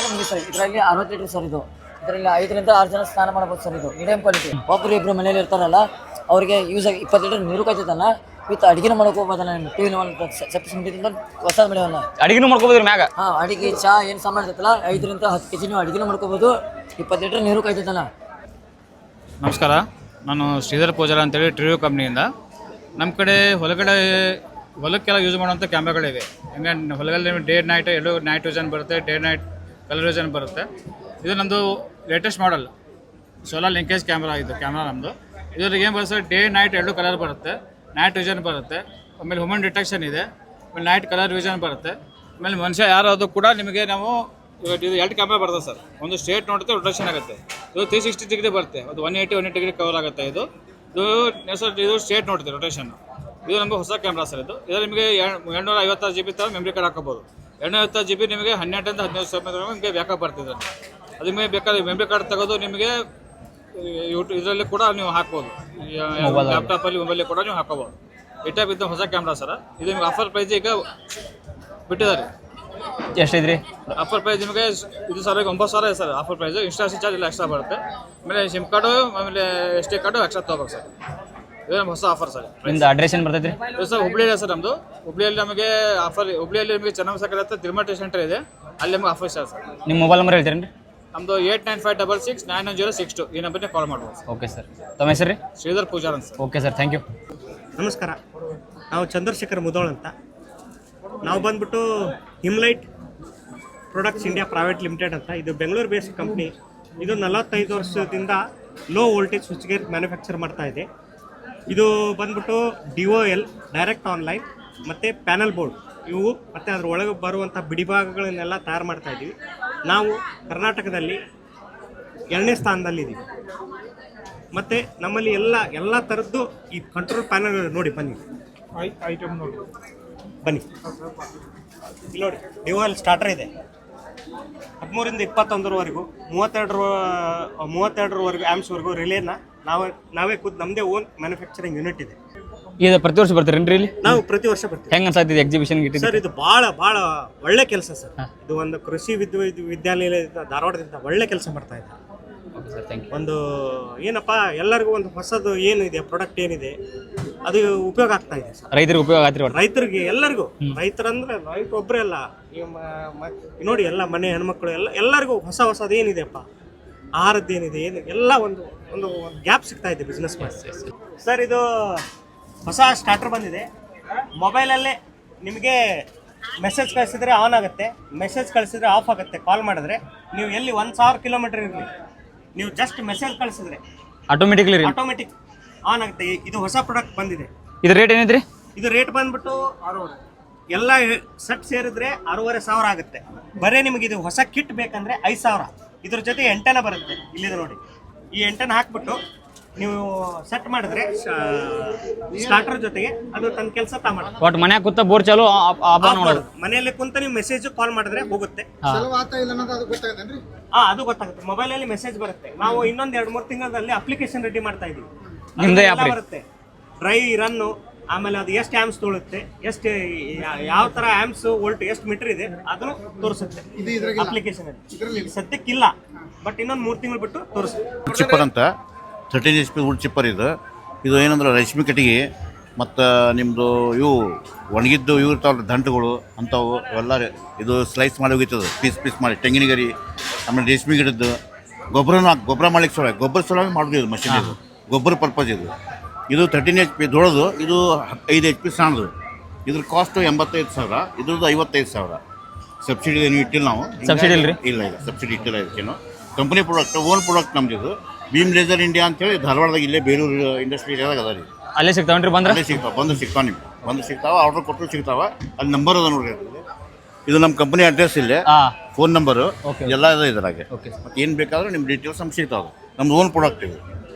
ನಿಮಗೆ ಸರ್ ಇದರಲ್ಲಿ 60 ಲೀಟ್ರ್ ಸರ್. ಇದು ಇದರಲ್ಲಿ 5 ರಿಂದ 6 ಜನ ಸ್ನಾನ ಮಾಡ್ಬೋದು ಸರ್. ಇದು ಮೀಡಿಯಂ ಕ್ವಾಲಿಟಿ. ಒಬ್ಬರು ಇಬ್ಬರು ಮನೇಲಿ ಇರ್ತಾರಲ್ಲ ಅವ್ರಿಗೆ ಯೂಸ್ ಆಗಿ 20 ಲೀಟ್ರ್ ನೀರು ಕಾಯ್ತದಲ್ಲ. ವಿತ್ ಅಡುಗೆನೂ ಮಾಡ್ಕೋಬೋದಲ್ಲ. ನಿಮ್ಮ ಟಿ ಹೊಸ ಬೆಳೆವಲ್ಲ ಅಡಿಗೆನೂ ಮಾಡ್ಕೋಬೋದ್ರಿ ಮ್ಯಾಗ? ಹಾಂ, ಅಡುಗೆ ಚಾ ಏನು ಸಾಮಾನು ಇರ್ತೈತಲ್ಲ 5 ರಿಂದ 10 kg ನೀವು ಅಡುಗೆನೂ ಮಾಡ್ಕೋಬೋದು. 20 ಲೀಟ್ರ್ ನೀರು ಕಾಯ್ತದಲ್ಲ. ನಮಸ್ಕಾರ, ನಾನು ಶ್ರೀಧರ್ ಪೂಜಾರ ಅಂತೇಳಿ ಟ್ರಿವ್ಯೂ ಕಂಪ್ನಿಯಿಂದ. ನಮ್ಮ ಕಡೆ ಹೊಲಕ್ಕೆಲ್ಲ ಯೂಸ್ ಮಾಡುವಂಥ ಕ್ಯಾಮ್ರಾಗಳಿವೆ. ಹೆಂಗೆ ಹೊಲದಲ್ಲಿ ಡೇ ನೈಟ್ 2 ನೈಟ್ ವಿಷನ್ ಬರುತ್ತೆ, ಡೇ ನೈಟ್ ಕಲರ್ ವಿಷನ್ ಬರುತ್ತೆ. ಇದು ನಮ್ಮದು latest model solar linkage camera. ಇದು ಕ್ಯಾಮ್ರಾ ನಮ್ಮದು. ಇದ್ರಿಗೆ ಏನು ಬರುತ್ತೆ? ಡೇ ನೈಟ್ 2 ಕಲರ್ ಬರುತ್ತೆ, ನೈಟ್ ವಿಷನ್ ಬರುತ್ತೆ, ಆಮೇಲೆ ಹ್ಯೂಮನ್ ಡಿಟೆಕ್ಷನ್ ಇದೆ, ಆಮೇಲೆ ನೈಟ್ ಕಲರ್ ವಿಷನ್ ಬರುತ್ತೆ. ಆಮೇಲೆ ಮನುಷ್ಯ ಯಾರಾದರೂ ಕೂಡ ನಿಮಗೆ ನಾವು ಇದು 2 ಕ್ಯಾಮ್ರಾ ಬರ್ತದೆ ಸರ್. ಒಂದು ಸ್ಟ್ರೇಟ್ ನೋಡುತ್ತೆ, ರೊಟೇಷನ್ ಆಗುತ್ತೆ. ಇದು 360 ಡಿಗ್ರಿ ಬರುತ್ತೆ. ಅದು 180 ಡಿಗ್ರಿ ಕವರ್ ಆಗುತ್ತೆ. ಇದು ಸ್ಟ್ರೇಟ್ ನೋಡುತ್ತೆ, ರೊಟೇಷನ್. ಇದು ನಮಗೆ ಹೊಸ ಕ್ಯಾಮ್ರಾ ಸರ್. ಇದರಲ್ಲಿ ನಿಮಗೆ 256 GB ಮೆಮ್ರಿ ಕಾರ್ಡ್ ಹಾಕೋಬೋದು. 256 GB ನಿಮಗೆ 12 ರಿಂದ 15 ನಿಮಗೆ ಬ್ಯಾಕಪ್ ಬರ್ತಿದೆ. ಅದು ನಿಮಗೆ ಬೇಕಾದ್ರೆ ಮೆಮ್ರಿ ಕಾರ್ಡ್ ತೆಗೆದು ನಿಮಗೆ ಇದರಲ್ಲಿ ಕೂಡ ನೀವು ಹಾಕ್ಬೋದು, ಲ್ಯಾಪ್ಟಾಪಲ್ಲಿ ಮೊಬೈಲಲ್ಲಿ ಕೂಡ ನೀವು ಹಾಕೋಬೋದು. ಈ ಟೈಪ್ ಇದ್ದ ಹೊಸ ಕ್ಯಾಮ್ರಾ ಸರ್. ಇದು ನಿಮ್ಗೆ ಆಫರ್ ಪ್ರೈಸ್ ಈಗ ಬಿಟ್ಟಿದ್ದಾರೆ. ಎಷ್ಟೈತ್ರಿ ಆಫರ್ ಪ್ರೈಸ್ ನಿಮಗೆ ಇದು ಸರ್ 9,000 ಇದೆ sir offer price. Installation charge ಎಲ್ಲ ಎಕ್ಸ್ಟ್ರಾ ಬರುತ್ತೆ. ಆಮೇಲೆ ಸಿಮ್ ಕಾರ್ಡು ಆಮೇಲೆ SD ಕಾರ್ಡು ಎಕ್ಸ್ಟ್ರಾ ತೊಗೋಬೇಕು ಸರ್. ಇದು ನಮ್ಮ ಹೊಸ ಆಫರ್ ಸರ್. ನಿಮ್ದು ಅಡ್ರೆಸ್ ಏನು ಬರ್ತೈತ್ರಿ? ಇದು ಸರ್ ಹುಬ್ಳಿಯಲ್ಲಿ ಸರ್ ನಮ್ಮದು. ಹುಬ್ಳಿಯಲ್ಲಿ ನಮಗೆ ಆಫರ್, ಹುಬ್ಳಿಯಲ್ಲಿ ನಿಮಗೆ ಚೆನ್ನಬಸವೇಶ್ವರ ಹತ್ರ ತಿರುಮಲ ಸೆಂಟರ್ ಇದೆ, ಅಲ್ಲಿ ನಮಗೆ ಆಫರ್ ಸರ್. ನಿಮ್ಮ ಮೊಬೈಲ್ ನಂಬರ್ ಹೇಳ್ತೀರೇನ್ರಿ? ನಮ್ಮದು 8956699062 ಈ ನಂಬರ್ಗೆ ಕಾಲ್ ಮಾಡ್ಬೋದು. Okay sir. ತಮ್ಮ ಹೆಸರು ರೀ? ಶ್ರೀಧರ್ ಪೂಜಾರ್ ಅಂತ. Okay sir, thank you. ನಮಸ್ಕಾರ, ನಾವು ಚಂದ್ರಶೇಖರ್ ಮುದೋಳ್ ಅಂತ. ನಾವು ಬಂದ್ಬಿಟ್ಟು Himlight products India private limited ಅಂತ. ಇದು ಬೆಂಗಳೂರು ಬೇಸ್ಡ್ ಕಂಪ್ನಿ. ಇದು 45 ವರ್ಷದಿಂದ low voltage switch gear manufacture ಮಾಡ್ತಾ ಇದೆ. ಇದು ಬಂದ್ಬಿಟ್ಟು DOL ಡೈರೆಕ್ಟ್ ಆನ್ಲೈನ್ ಮತ್ತು ಪ್ಯಾನಲ್ ಬೋರ್ಡ್ ಇವು ಮತ್ತು ಅದ್ರ ಒಳಗೆ ಬರುವಂಥ ಬಿಡಿಭಾಗಗಳನ್ನೆಲ್ಲ ತಯಾರು ಮಾಡ್ತಾ ಇದ್ದೀವಿ. ನಾವು ಕರ್ನಾಟಕದಲ್ಲಿ 2ನೇ ಸ್ಥಾನದಲ್ಲಿದ್ದೀವಿ. ಮತ್ತು ನಮ್ಮಲ್ಲಿ ಎಲ್ಲ ಥರದ್ದು ಈ ಕಂಟ್ರೋಲ್ ಪ್ಯಾನಲ್ ನೋಡಿ, ಬನ್ನಿ ಐಟಮ್ ನೋಡಿ, ಬನ್ನಿ ಇಲ್ಲಿ ನೋಡಿ. DOL ಸ್ಟಾರ್ಟರ್ ಇದೆ 13ರಿಂದ 21ರವರೆಗೂ, 32ರವರೆಗೂ ಆ್ಯಮ್ಸ್ವರೆಗೂ ರಿಲೇನ ನಾವೇ ಖುದ್ದು ನಮ್ಮದೇ ಓನ್ ಮ್ಯಾನುಫ್ಯಾಕ್ಚರಿಂಗ್ ಯೂನಿಟ್ ಇದೆ. ಇದು ಪ್ರತಿ ವರ್ಷ ಬರ್ತೀರೇನ್ರಿ ಇಲ್ಲಿ? ನಾವು ಪ್ರತಿ ವರ್ಷ ಬರ್ತೀವಿ. ಹೆಂಗೆ ಅನ್ಸಾಯ್ತಿದೆ ಎಕ್ಸಿಬಿಷನ್ ಗಿಟ್ಟಿದ್ದು? ಸರ್ ಇದು ಭಾಳ ಒಳ್ಳೆ ಕೆಲಸ ಸರ್. ಇದು ಒಂದು ಕೃಷಿ ವಿದ್ಯಾಲಯದಿಂದ ಧಾರವಾಡದಿಂದ ಒಳ್ಳೆ ಕೆಲಸ ಮಾಡ್ತಾ ಇದೆ. Okay sir, thank you. ಒಂದು ಏನಪ್ಪ ಎಲ್ಲರಿಗೂ ಒಂದು ಹೊಸದು ಏನಿದೆ ಪ್ರಾಡಕ್ಟ್ ಏನಿದೆ ಅದು ಉಪಯೋಗ ಆಗ್ತಾ ಇದೆ ಸರ್. ರೈತರಿಗೆ ಉಪಯೋಗ ಆಗ್ತಿರಿ? ರೈತರಿಗೆ ಎಲ್ಲರಿಗೂ, ರೈತರಂದ್ರೆ ರೈತ ಒಬ್ಬರೇ ಅಲ್ಲ, ನೋಡಿ ಎಲ್ಲ ಮನೆ ಹೆಣ್ಮಕ್ಳು ಎಲ್ಲರಿಗೂ ಹೊಸದು ಏನಿದೆಪ್ಪ, ಆಹಾರದ್ದು ಏನಿದೆ ಎಲ್ಲ ಒಂದು ಗ್ಯಾಪ್ ಸಿಗ್ತಾ ಇದೆ ಬಿಸ್ನೆಸ್ ಮಾಡಿ. ಸರ್ ಇದು ಹೊಸ ಸ್ಟಾರ್ಟರ್ ಬಂದಿದೆ. ಮೊಬೈಲಲ್ಲೇ ನಿಮಗೆ ಮೆಸೇಜ್ ಕಳಿಸಿದ್ರೆ ಆನ್ ಆಗುತ್ತೆ, ಮೆಸೇಜ್ ಕಳಿಸಿದ್ರೆ ಆಫ್ ಆಗುತ್ತೆ. ಕಾಲ್ ಮಾಡಿದ್ರೆ ನೀವು ಎಲ್ಲಿ 1,000 ಕಿಲೋಮೀಟರ್ ಇರಲಿ, ನೀವು ಜಸ್ಟ್ ಮೆಸೇಜ್ ಕಳಿಸಿದ್ರೆ ಆಟೋಮೆಟಿಕ್ ಆನ್ ಆಗುತ್ತೆ. ಇದು ಹೊಸ ಪ್ರಾಡಕ್ಟ್ ಬಂದಿದೆ. ಇದು ರೇಟ್ ಏನಿದ್ರಿ? ಇದು ರೇಟ್ ಬಂದ್ಬಿಟ್ಟು ಎಲ್ಲ ಸೆಟ್ ಸೇರಿದ್ರೆ 6,500 ಆಗುತ್ತೆ. ಬರೀ ನಿಮಗೆ ಇದು ಹೊಸ ಕಿಟ್ ಬೇಕಂದ್ರೆ 5,000. ಇದ್ರ ಜೊತೆ ಎಂಟನ ಬರುತ್ತೆ, ಇಲ್ಲಿದೆ ನೋಡಿ. ಈ ಎಂಟನ ಹಾಕ್ಬಿಟ್ಟು ನೀವು ಸೆಟ್ ಮಾಡಿದ್ರೆ ಸ್ಟಾರ್ಟರ್ ಜೊತೆಗೆ ಅದು ತನ್ನ ಕೆಲಸ ಮಾಡುತ್ತೆ. ಒಟ್ಟು ಮನ್ಯಾಗ ಕೂತ ಬೋರ್ ಚಾಲು ಮನೆಯಲ್ಲಿ ಕುಂತ ನೀವು ಮೆಸೇಜ್ ಕಾಲ್ ಮಾಡಿದ್ರೆ ಹೋಗುತ್ತೆ. ಅದು ಗೊತ್ತಾಗುತ್ತೆ. ಮೊಬೈಲಲ್ಲಿ ಮೆಸೇಜ್ ಬರುತ್ತೆ. ನಾವು ಇನ್ನೊಂದು 2-3 ತಿಂಗಳಲ್ಲಿ ಅಪ್ಲಿಕೇಶನ್ ರೆಡಿ ಮಾಡ್ತಾ ಇದೀವಿ. ಬರುತ್ತೆ ಡ್ರೈ ರನ್ನು, ಆಮೇಲೆ ಅದು ಎಷ್ಟು ಆ್ಯಮ್ಸ್ ತೊಳುತ್ತೆ, ಎಷ್ಟು ಯಾವ ಥರ ಆ್ಯಮ್ಸ್ ವೋಲ್ಟ್ ಎಷ್ಟು ಮೀಟರ್ ಇದೆ ಅದನ್ನು ತೋರಿಸುತ್ತೆ ಅಪ್ಲಿಕೇಶನ್ ಅಲ್ಲಿ. ಸದ್ಯಕ್ಕಿಲ್ಲ, ಬಟ್ ಇನ್ನೊಂದು 3 ತಿಂಗಳು ಬಿಟ್ಟು ತೋರಿಸುತ್ತೆ. ಚಿಪ್ಪರ್ ಅಂತ 13 HP ವುಡ್ ಚಿಪ್ಪರ್ ಇದು ಏನಂದ್ರೆ ರೇಷ್ಮೆ ಕಟ್ಟಿಗೆ ಮತ್ತು ನಿಮ್ಮದು ಇವು ಒಣಗಿದ್ದು ಇವು ಇರ್ತಾವಲ್ಲ ದಂಟುಗಳು ಅಂಥವು ಅವೆಲ್ಲ ಇದು ಸ್ಲೈಸ್ ಮಾಡಿ ಹೋಗಿರ್ತದೆ, ಪೀಸ್ ಮಾಡಿ. ತೆಂಗಿನ ಗರಿ ಆಮೇಲೆ ರೇಷ್ಮೆ ಗಿಡದ್ದು ಗೊಬ್ಬರ ಮಾಡ್ಲಿಕ್ಕೆ ಸಲುವಾಗಿ ಮಾಡೋದು ಇದು ಮಷಿನ್. ಇದು ಗೊಬ್ಬರ ಪರ್ಪಸ್ ಇದು 13 HP ದೊಡ್ಡದು, ಇದು 5 HP ಸಣ್ಣದು. ಇದ್ರ ಕಾಸ್ಟ್ 85,000, ಇದ್ರದ್ದು 55,000. ಸಬ್ಸಿಡಿ ಏನು ಇಟ್ಟಿಲ್ಲ ನಾವು. ಸಬ್ಸಿಡಿ ಇಲ್ಲ ಸಬ್ಸಿಡಿ ಇಟ್ಟಿಲ್ಲ ಇದಕ್ಕೇನು. ಕಂಪ್ನಿ ಪ್ರಾಡಕ್ಟ್, ಓನ್ ಪ್ರಾಡಕ್ಟ್ ನಮ್ದು. ಇದು ಭೀಮ್ ಲೇಸರ್ ಇಂಡಿಯಾ ಅಂತೇಳಿ ಧಾರವಾಡದಾಗ ಇಲ್ಲೇ ಬೇಲೂರು ಇಂಡಸ್ಟ್ರಿ ಏರಿಯಾದಾಗ ಅದ ರೀ. ಅಲ್ಲೇ ಸಿಗ್ತಾವನ್ರಿ? ಬಂದ್ರೆ ಸಿಗ್ತಾವ ನಿಮ್ಗೆ, ಸಿಗ್ತಾವ. ಆರ್ಡರ್ ಕೊಟ್ಟರು ಸಿಗ್ತಾವ. ಅಲ್ಲಿ ನಂಬರ್ ಅದ ನೋಡ್ರಿ. ಇದು ನಮ್ಮ ಕಂಪನಿ ಅಡ್ರೆಸ್ ಇಲ್ಲೇ, ಫೋನ್ ನಂಬರು ಎಲ್ಲ ಇದೆ ಇದ್ರಾಗೆ. ಮತ್ತೆ ಏನು ಬೇಕಾದ್ರೆ ನಿಮ್ಮ ಡೀಟೇಲ್ಸ್ ನಮ್ಗೆ ಸಿಗ್ತಾವೆ. ನಮ್ದು ಓನ್ ಪ್ರಾಡಕ್ಟ್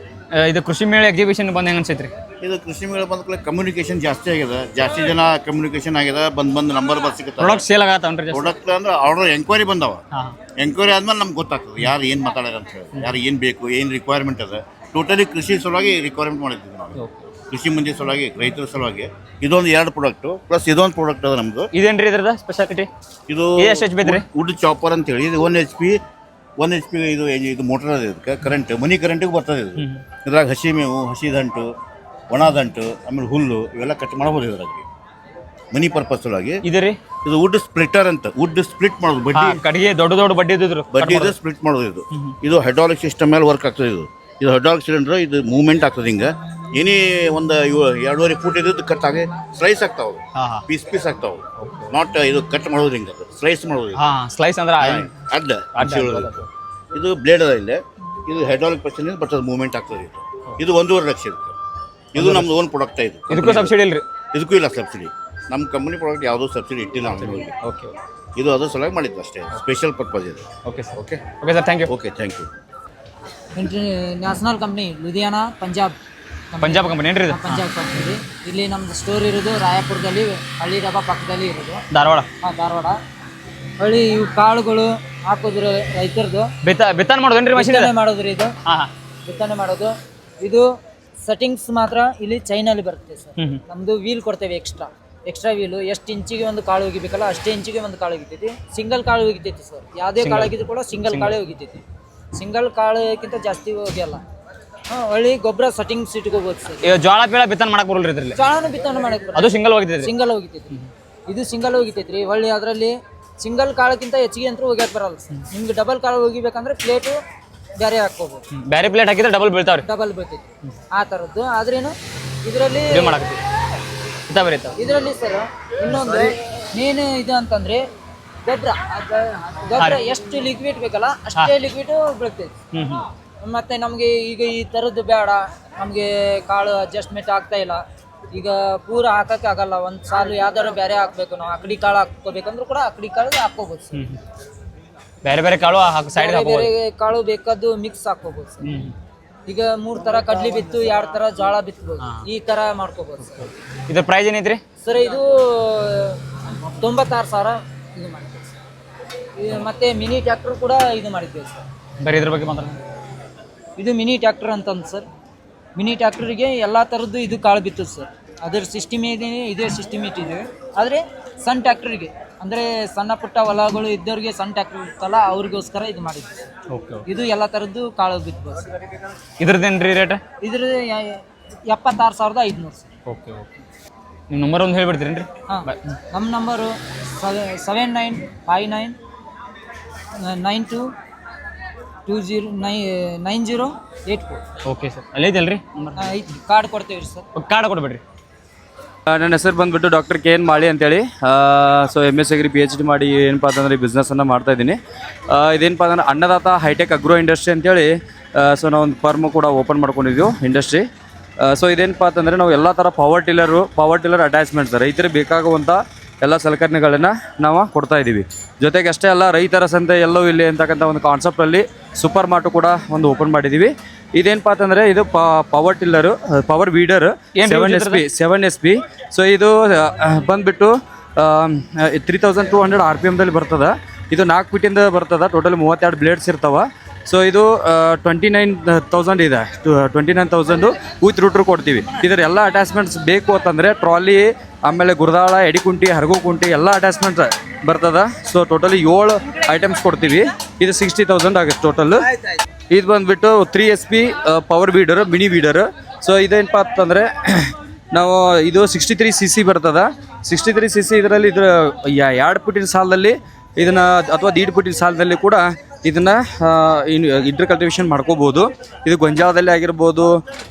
ಇದು ಕೃಷಿ ಮೇಳ ಎಕ್ಸಿಬಿಷನ್ ಬಂದು ಹೆಂಗೆ ಅನ್ಸೈತ್ರಿ? ಇದು ಕೃಷಿ ಮೇಳ ಬಂದ ಕಮ್ಯುನಿಕೇಶನ್ ಜಾಸ್ತಿ ಆಗಿದೆ, ಜಾಸ್ತಿ ಜನ ಕಮ್ಯುನಿಕೇಶನ್ ಆಗಿದೆ. ಬಂದು ನಂಬರ್ ಸಿಗುತ್ತೆ. ಪ್ರಾಡಕ್ಟ್ ಸೇಲ್ ಆಗತ್ತವನ್ರಿ? ಪ್ರಾಡಕ್ಟ್ ಅಂದ್ರೆ ಆರ್ಡರ್ ಎಂಕ್ವೈರಿ ಬಂದವ. ಎಂಕ್ವೈರಿ ಆದ್ಮೇಲೆ ನಮ್ಗೆ ಗೊತ್ತಾಗ್ತದೆ ಯಾರು ಏನು ಮಾತಾಡ್ಯಾರ ಅಂತ ಹೇಳಿ, ಯಾರು ಏನು ಬೇಕು, ಏನು ರಿಕ್ವೈರ್ಮೆಂಟ್ ಅದ. ಟೋಟಲಿ ಕೃಷಿ ಸಲುವಾಗಿ ರಿಕ್ವೈರ್ಮೆಂಟ್ ಮಾಡಿದ್ವಿ ನಾವು. ಕೃಷಿ ಮಂದಿ ಸಲುವಾಗಿ, ರೈತರ ಸಲುವಾಗಿ. ಇದೊಂದು 2 ಪ್ರಾಡಕ್ಟು ಪ್ಲಸ್ ಇದೊಂದು ಪ್ರಾಡಕ್ಟ್ ಅದ ನಮ್ದು. ಇದೇನ್ರಿ ಇದ್ರದ ಸ್ಪೆಷಾಲಿಟಿ? ಇದು ವುಡ್ ಚಾಪರ್ ಅಂತ ಹೇಳಿ. ಇದು 1 HP ಇದು ಮೋಟರ್ ಅದ. ಇದಕ್ಕೆ ಕರೆಂಟ್, ಮನಿ ಕರೆಂಟಿಗೆ ಬರ್ತದೆ ಇದು. ಇದ್ರಾಗ ಹಸಿ ಮೇವು, ಹಸಿ ದಂಟು, ಒಣ ದಂಟು, ಆಮೇಲೆ ಹುಲ್ಲು ಇವೆಲ್ಲ ಕಟ್ ಮಾಡ್ಬೋದು ಇದ್ರಾಗ ಮನಿ ಪರ್ಪಸ್ ಸಲುವಾಗಿ. ಇದು ವುಡ್ ಸ್ಪ್ಲಿಟರ್ ಅಂತ, ವುಡ್ ಸ್ಪ್ಲಿಟ್ ಮಾಡೋದು. ಬಡ್ಡಿ ಕಡೆಗೆ ದೊಡ್ಡ ಬಡ್ಡಿ ಸ್ಪ್ಲಿಟ್ ಮಾಡೋದು. ಇದು ಹೈಡ್ರಾಲಿಕ್ ಸಿಸ್ಟಮ್ ಮೇಲೆ ವರ್ಕ್ ಆಗ್ತದೆ. ಇದು ಹೈಡ್ರಾಲಿಕ್ ಸಿಲಿಂಡರ್. ಇದು ಮೂವ್ಮೆಂಟ್ ಆಗ್ತದೆ ಹಿಂಗೆ. ಏನೇ ಒಂದು 2.5 ಫೂಟ್ ಇದ್ದು ಕಟ್ ಆಗಿ ಸ್ಲೈಸ್ ಆಗ್ತಾವೆ, ಪೀಸ್ ಆಗ್ತಾವೆ. ನಾಟ್ ಇದು ಕಟ್ ಮಾಡೋದು ಹಿಂಗೆ, ಸ್ಲೈಸ್ ಮಾಡೋದು. ಸ್ಲೈಸ್ ಅಂದ್ರೆ ಅಡ್ಡ. ಇದು ಬ್ಲೇಡ್ ಅದ ಇಲ್ಲೇ. ಇದು ಹೈಡ್ರಾಲಿಕ್ ಪರ್ಸನ್ ಬರ್ತದೆ, ಮೂವ್ಮೆಂಟ್ ಆಗ್ತದೆ. ಇದು 1.5 ಲಕ್ಷ ಇರುತ್ತೆ. ಇದು ನಮ್ದು ಓನ್ ಪ್ರಾಡಕ್ಟ್. ಇದಕ್ಕೂ ಸಬ್ಸಿಡಿ ಇಲ್ರಿ? ಇದಕ್ಕೂ ಇಲ್ಲ ಸಬ್ಸಿಡಿ. ನಮ್ಮ ಕಂಪನಿ ಪ್ರಾಡಕ್ಟ್ ಯಾವುದೂ ಸಬ್ಸಿಡಿ ಇಟ್ಟಿಲ್ಲ ಅಂತ. ಇದು ಅದ್ರ ಸಲುವಾಗಿ ಮಾಡಿದ್ದು ಅಷ್ಟೇ, ಸ್ಪೆಷಲ್ ಪರ್ಪಸ್ ಇದೆ. Okay sir, thank you. Okay, thank you. National company Ludhiana Punjab company ಏನ್ರಿ ಇದು? ಪಂಜಾಬ್ ಕಂಪ್ನಿ. ಇಲ್ಲಿ ನಮ್ದು ಸ್ಟೋರ್ ಇರೋದು ರಾಯಪುರದಲ್ಲಿ, ಹಳ್ಳಿ ಡಬ್ಬ ಪಕ್ಕದಲ್ಲಿ ಇರೋದು. ಧಾರವಾಡ ಹಳ್ಳಿ. ಇವು ಕಾಳುಗಳು ಹಾಕೋದ್ರ ರೈತರದು ಬಿತ್ತನೆ ಮಾಡೋದೇನ್ರಿ? ಮಷೀನ್ ಮಾಡೋದ್ರಿ ಇದು. ಬಿತ್ತನೆ ಮಾಡೋದು. ಇದು ಸೆಟ್ಟಿಂಗ್ಸ್ ಮಾತ್ರ ಇಲ್ಲಿ ಚೈನಲ್ಲಿ ಬರುತ್ತೆ ಸರ್. ನಮ್ಮದು ವೀಲ್ ಕೊಡ್ತೇವೆ ಎಕ್ಸ್ಟ್ರಾ ವೀಲು. ಎಷ್ಟು ಇಂಚಿಗೆ ಒಂದು ಕಾಳು ಒಗಿಬೇಕಲ್ಲ ಅಷ್ಟೇ ಇಂಚಿಗೆ ಒಂದು ಕಾಳು ಒಗಿತೈತಿ. ಸಿಂಗಲ್ ಕಾಳು ಒಗಿತೈತಿ ಸರ್. ಯಾವುದೇ ಕಾಳು ಒಗಿದ್ರು ಕೂಡ ಸಿಂಗಲ್ ಕಾಳೇ ಒಗಿತೈತಿ. ಸಿಂಗಲ್ ಕಾಳಕ್ಕಿಂತ ಜಾಸ್ತಿ ಒಗಿಯಲ್ಲ. ಒಳ್ಳೆ ಗೊಬ್ಬರ ಸೆಟ್ಟಿಂಗ್ಸ್ ಇಟ್ಕೋಬೋದು ಸರ್. ಈಗ ಜೋಳ ಪೀಳ ಬಿತ್ತನೆ ಮಾಡಕ್ ಬರಲ್ರಿ ಇದ್ರಲ್ಲಿ? ಜೋಳನೂ ಬಿತ್ತನೆ ಮಾಡಕ್ಕೆ ಅದು ಸಿಂಗಲ್ ಹೋಗಿತೈತಿ. ಸಿಂಗಲ್ ಹೋಗಿತೈತಿ. ಇದು ಸಿಂಗಲ್ ಹೋಗಿತೈತ್ರಿ. ಒಳ್ಳೆ ಅದರಲ್ಲಿ ಸಿಂಗಲ್ ಕಾಳಕ್ಕಿಂತ ಹೆಚ್ಚಿಗೆ ಅಂತೂ ಒಗ್ಯಾಕ್ ಬರಲ್ಲ ಸರ್. ನಿಮ್ಗೆ ಡಬಲ್ ಕಾಳು ಒಗಿಬೇಕಂದ್ರೆ ಪ್ಲೇಟು ಬೇರೆ ಹಾಕ್ಕೋಬೋದು. ಬೇರೆ ಪ್ಲೇಟ್ ಹಾಕಿದ್ರೆ ಡಬಲ್ ಬೀಳ್ತಾವ್ರಿ. ಡಬಲ್ ಬೀಳ್ತೈತಿ ಆ ಥರದ್ದು. ಆದ್ರೇನು ಇದರಲ್ಲಿ ಇದರಲ್ಲಿ ಸರ್ ಇನ್ನೊಂದು ಮೇನ್ ಇದು ಅಂತಂದ್ರೆ ಗೊಬ್ಬರ ಎಷ್ಟು ಲಿಕ್ವಿಡ್ ಬೇಕಲ್ಲ ಅಷ್ಟೇ ಲಿಕ್ವಿಡ್ ಬೀಳ್ತೈತಿ. ಮತ್ತೆ ನಮಗೆ ಈಗ ಈ ಥರದ್ದು ಬೇಡ, ನಮಗೆ ಕಾಳು ಅಡ್ಜಸ್ಟ್ಮೆಂಟ್ ಆಗ್ತಾ ಇಲ್ಲ, ಈಗ ಪೂರ ಹಾಕಕ್ಕೆ ಆಗಲ್ಲ, ಒಂದು ಸಾಲು ಯಾವ್ದಾರು ಬೇರೆ ಹಾಕ್ಬೇಕು, ನಾವು ಅಕಡಿ ಕಾಳು ಹಾಕೋಬೇಕಂದ್ರೂ ಕೂಡ ಅಕಡಿ ಕಾಳು ಹಾಕೋಬೋದು ಸರ್. ಬೇರೆ ಬೇರೆ ಕಾಳು ಸೈಡ್ ಬೇರೆ ಕಾಳು ಬೇಕಾದ್ದು ಮಿಕ್ಸ್ ಹಾಕೋಬೋದು ಸರ್. ಈಗ 3 ಥರ ಕಡ್ಲಿ ಬಿತ್ತು, 2 ಥರ ಜೋಳ ಬಿತ್ತಬಹುದು, ಈ ಥರ ಮಾಡ್ಕೋಬೋದು ಸರ್. ಇದ್ರ ಪ್ರೈಸ್ ಏನೈತ್ರಿ ಸರ್? ಇದು 96,000 ಇದು ಮಾಡಿದ್ವಿ ಸರ್. ಮತ್ತೆ ಮಿನಿ ಟ್ರ್ಯಾಕ್ಟರ್ ಕೂಡ ಇದು ಮಾಡಿದ್ದೇವೆ ಸರ್. ಬೇರೆ ಇದ್ರ ಬಗ್ಗೆ ಮಾತ್ರ ಇದು ಮಿನಿ ಟ್ರ್ಯಾಕ್ಟರ್ ಅಂತಂದು ಸರ್. ಮಿನಿ ಟ್ರ್ಯಾಕ್ಟರ್ಗೆ ಎಲ್ಲ ಥರದ್ದು ಇದು ಕಾಳು ಬಿತ್ತದು ಸರ್. ಅದರ ಸಿಸ್ಟಮ್ ಏನೇನೆ ಇದೇ ಸಿಸ್ಟಮ್ ಇಟ್ಟಿದೆ. ಆದರೆ ಸಣ್ಣ ಟ್ರ್ಯಾಕ್ಟರ್ಗೆ ಅಂದರೆ ಸಣ್ಣ ಪುಟ್ಟ ಹೊಲಗಳು ಇದ್ದವ್ರಿಗೆ ಸಣ್ಣ ಟ್ರ್ಯಾಕ್ಟರ್ ಇರ್ತಲ್ಲ ಅವ್ರಿಗೋಸ್ಕರ ಇದು ಮಾಡಿದ್ವಿ. ಇದು ಎಲ್ಲ ಥರದ್ದು ಕಾಳು ಬಿತ್ತಬೋದು ಸರ್. ಇದ್ರದ್ದೇನ್ರಿ ರೇಟ್? ಇದ್ರದ್ದು 76,500 ಸರ್. Okay okay. ನಿಮ್ಮ ನಂಬರ್ ಒಂದು ಹೇಳ್ಬಿಡ್ತೀರೇನ್ರಿ? ಹಾಂ, ನಮ್ಮ ನಂಬರು 7959929084. Okay sir. ಅಲ್ಲಿ ಐತಲ್ರಿ ನಂಬರ್? ಐತಿ, ಕಾರ್ಡ್ ಕೊಡ್ತೇವೆ ರೀ ಸರ್. ಕಾರ್ಡ್ ಕೊಡ್ಬೇಡ್ರಿ. ನನ್ನ ಹೆಸರು ಬಂದುಬಿಟ್ಟು ಡಾಕ್ಟರ್ ಕೆ ಎನ್ ಮಾಳಿ ಅಂತೇಳಿ. ಸೊ MS ಅಗ್ರಿ PhD ಮಾಡಿ ಏನಪ್ಪ ಅಂತಂದರೆ ಈ ಬಿಸ್ನೆಸ್ಸನ್ನು ಮಾಡ್ತಾಯಿದ್ದೀನಿ. ಇದೇನಪ್ಪ ಅಂದ್ರೆ ಅನ್ನದಾತ ಹೈಟೆಕ್ ಅಗ್ರೋ ಇಂಡಸ್ಟ್ರಿ ಅಂತೇಳಿ ಸೊ ನಾವು ಒಂದು ಫರ್ಮ್ ಕೂಡ ಓಪನ್ ಮಾಡ್ಕೊಂಡಿದ್ದೀವಿ ಇಂಡಸ್ಟ್ರಿ. ಸೊ ಇದೇನಪ್ಪ ಅಂತಂದರೆ ನಾವು ಎಲ್ಲ ಥರ ಪವರ್ ಟಿಲ್ಲರ್ ಅಟ್ಯಾಚ್ಮೆಂಟ್ಸ್ ರೈತರಿಗೆ ಬೇಕಾಗುವಂಥ ಎಲ್ಲ ಸಲಕರಣೆಗಳನ್ನು ನಾವು ಕೊಡ್ತಾ ಇದ್ದೀವಿ. ಜೊತೆಗೆ ಅಷ್ಟೇ ಅಲ್ಲ, ರೈತರ ಸಂತೆ ಎಲ್ಲವೂ ಇಲ್ಲಿ ಅಂತಕ್ಕಂಥ ಒಂದು ಕಾನ್ಸೆಪ್ಟಲ್ಲಿ ಸೂಪರ್ ಮಾರ್ಟು ಕೂಡ ಒಂದು ಓಪನ್ ಮಾಡಿದ್ದೀವಿ. ಇದೇನಪ್ಪ ಅಂತಂದರೆ ಇದು ಪವರ್ ವೀಡರ್ 7SP. ಸೊ ಇದು ಬಂದುಬಿಟ್ಟು 3200 RPMದಲ್ಲಿ ಬರ್ತದೆ. ಇದು 4 ಫೀಟಿಂದ ಬರ್ತದೆ. ಟೋಟಲ್ 32 ಬ್ಲೇಡ್ಸ್ ಇರ್ತಾವೆ. ಸೊ ಇದು 29,000 ಇದೆ. 29,000 ವಿತ್ ರೂಟ್ರು ಕೊಡ್ತೀವಿ. ಇದರ ಎಲ್ಲ ಅಟ್ಯಾಚ್ಮೆಂಟ್ಸ್ ಬೇಕು ಅಂತಂದರೆ ಟ್ರಾಲಿ, ಆಮೇಲೆ ಗುರದಾಳ, ಎಡಿಕುಂಟಿ, ಹರಗು ಕುಂಟಿ ಎಲ್ಲ ಅಟ್ಯಾಚ್ಮೆಂಟ್ಸ್ ಬರ್ತದೆ. ಸೊ ಟೋಟಲಿ 7 ಐಟಮ್ಸ್ ಕೊಡ್ತೀವಿ. ಇದು 60,000 ಆಗುತ್ತೆ ಟೋಟಲ್. ಇದು ಬಂದುಬಿಟ್ಟು 3SP power weeder, mini weeder. So ಇದೇನಪ್ಪ ಅಂತಂದರೆ ನಾವು ಇದು 63cc ಬರ್ತದೆ. 63cc ಇದರಲ್ಲಿ ಇದ್ರ 2 ಫೀಟಿನ ಸಾಲದಲ್ಲಿ ಇದನ್ನು ಅಥವಾ 1.5 ಫೀಟಿನ ಸಾಲದಲ್ಲಿ ಕೂಡ ಇದನ್ನು ಇಂಟರ್ ಕಲ್ಟಿವೇಷನ್ ಮಾಡ್ಕೋಬೋದು. ಇದು ಗೊಂಜಾಳದಲ್ಲಿ ಆಗಿರ್ಬೋದು,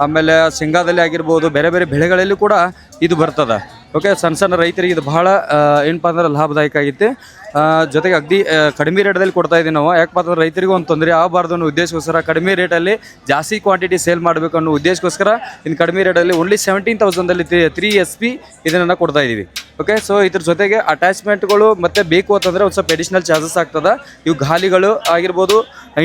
ಆಮೇಲೆ ಶೇಂಗಾದಲ್ಲಿ ಆಗಿರ್ಬೋದು, ಬೇರೆ ಬೇರೆ ಬೆಳೆಗಳಲ್ಲಿ ಕೂಡ ಇದು ಬರ್ತದೆ. ಓಕೆ, ಸಣ್ಣ ರೈತರಿಗೆ ಇದು ಭಾಳ ಏನಪ್ಪ ಅಂದ್ರೆ ಲಾಭದಾಯಕ ಆಗೈತೆ. ಜೊತೆಗೆ ಅಗದಿ ಕಡಿಮೆ ರೇಟಲ್ಲಿ ಕೊಡ್ತಾ ಇದ್ದೀವಿ ನಾವು. ಯಾಕಪ್ಪ ಅಂತಂದ್ರೆ ರೈತರಿಗೆ ಒಂದು ತೊಂದರೆ ಆಗಬಾರ್ದು ಅನ್ನೋ ಉದ್ದೇಶಕ್ಕೋಸ್ಕರ ಕಡಿಮೆ ರೇಟಲ್ಲಿ ಜಾಸ್ತಿ ಕ್ವಾಂಟಿಟಿ ಸೇಲ್ ಮಾಡಬೇಕು ಅನ್ನೋ ಉದ್ದೇಶಕ್ಕೋಸ್ಕರ ಇನ್ನು ಕಡಿಮೆ ರೇಟಲ್ಲಿ ಓನ್ಲಿ 17,000ದಲ್ಲಿ 3SP ಇದನ್ನು ಕೊಡ್ತಾ ಇದ್ದೀವಿ. ಓಕೆ, ಸೊ ಇದ್ರ ಜೊತೆಗೆ ಅಟ್ಯಾಚ್ಮೆಂಟ್ಗಳು ಮತ್ತೆ ಬೇಕು ಅಂತಂದರೆ ಒಂದು ಸ್ವಲ್ಪ ಎಡಿಷ್ನಲ್ ಚಾರ್ಜಸ್ ಆಗ್ತದೆ. ಇವು ಗಾಲಿಗಳು ಆಗಿರ್ಬೋದು,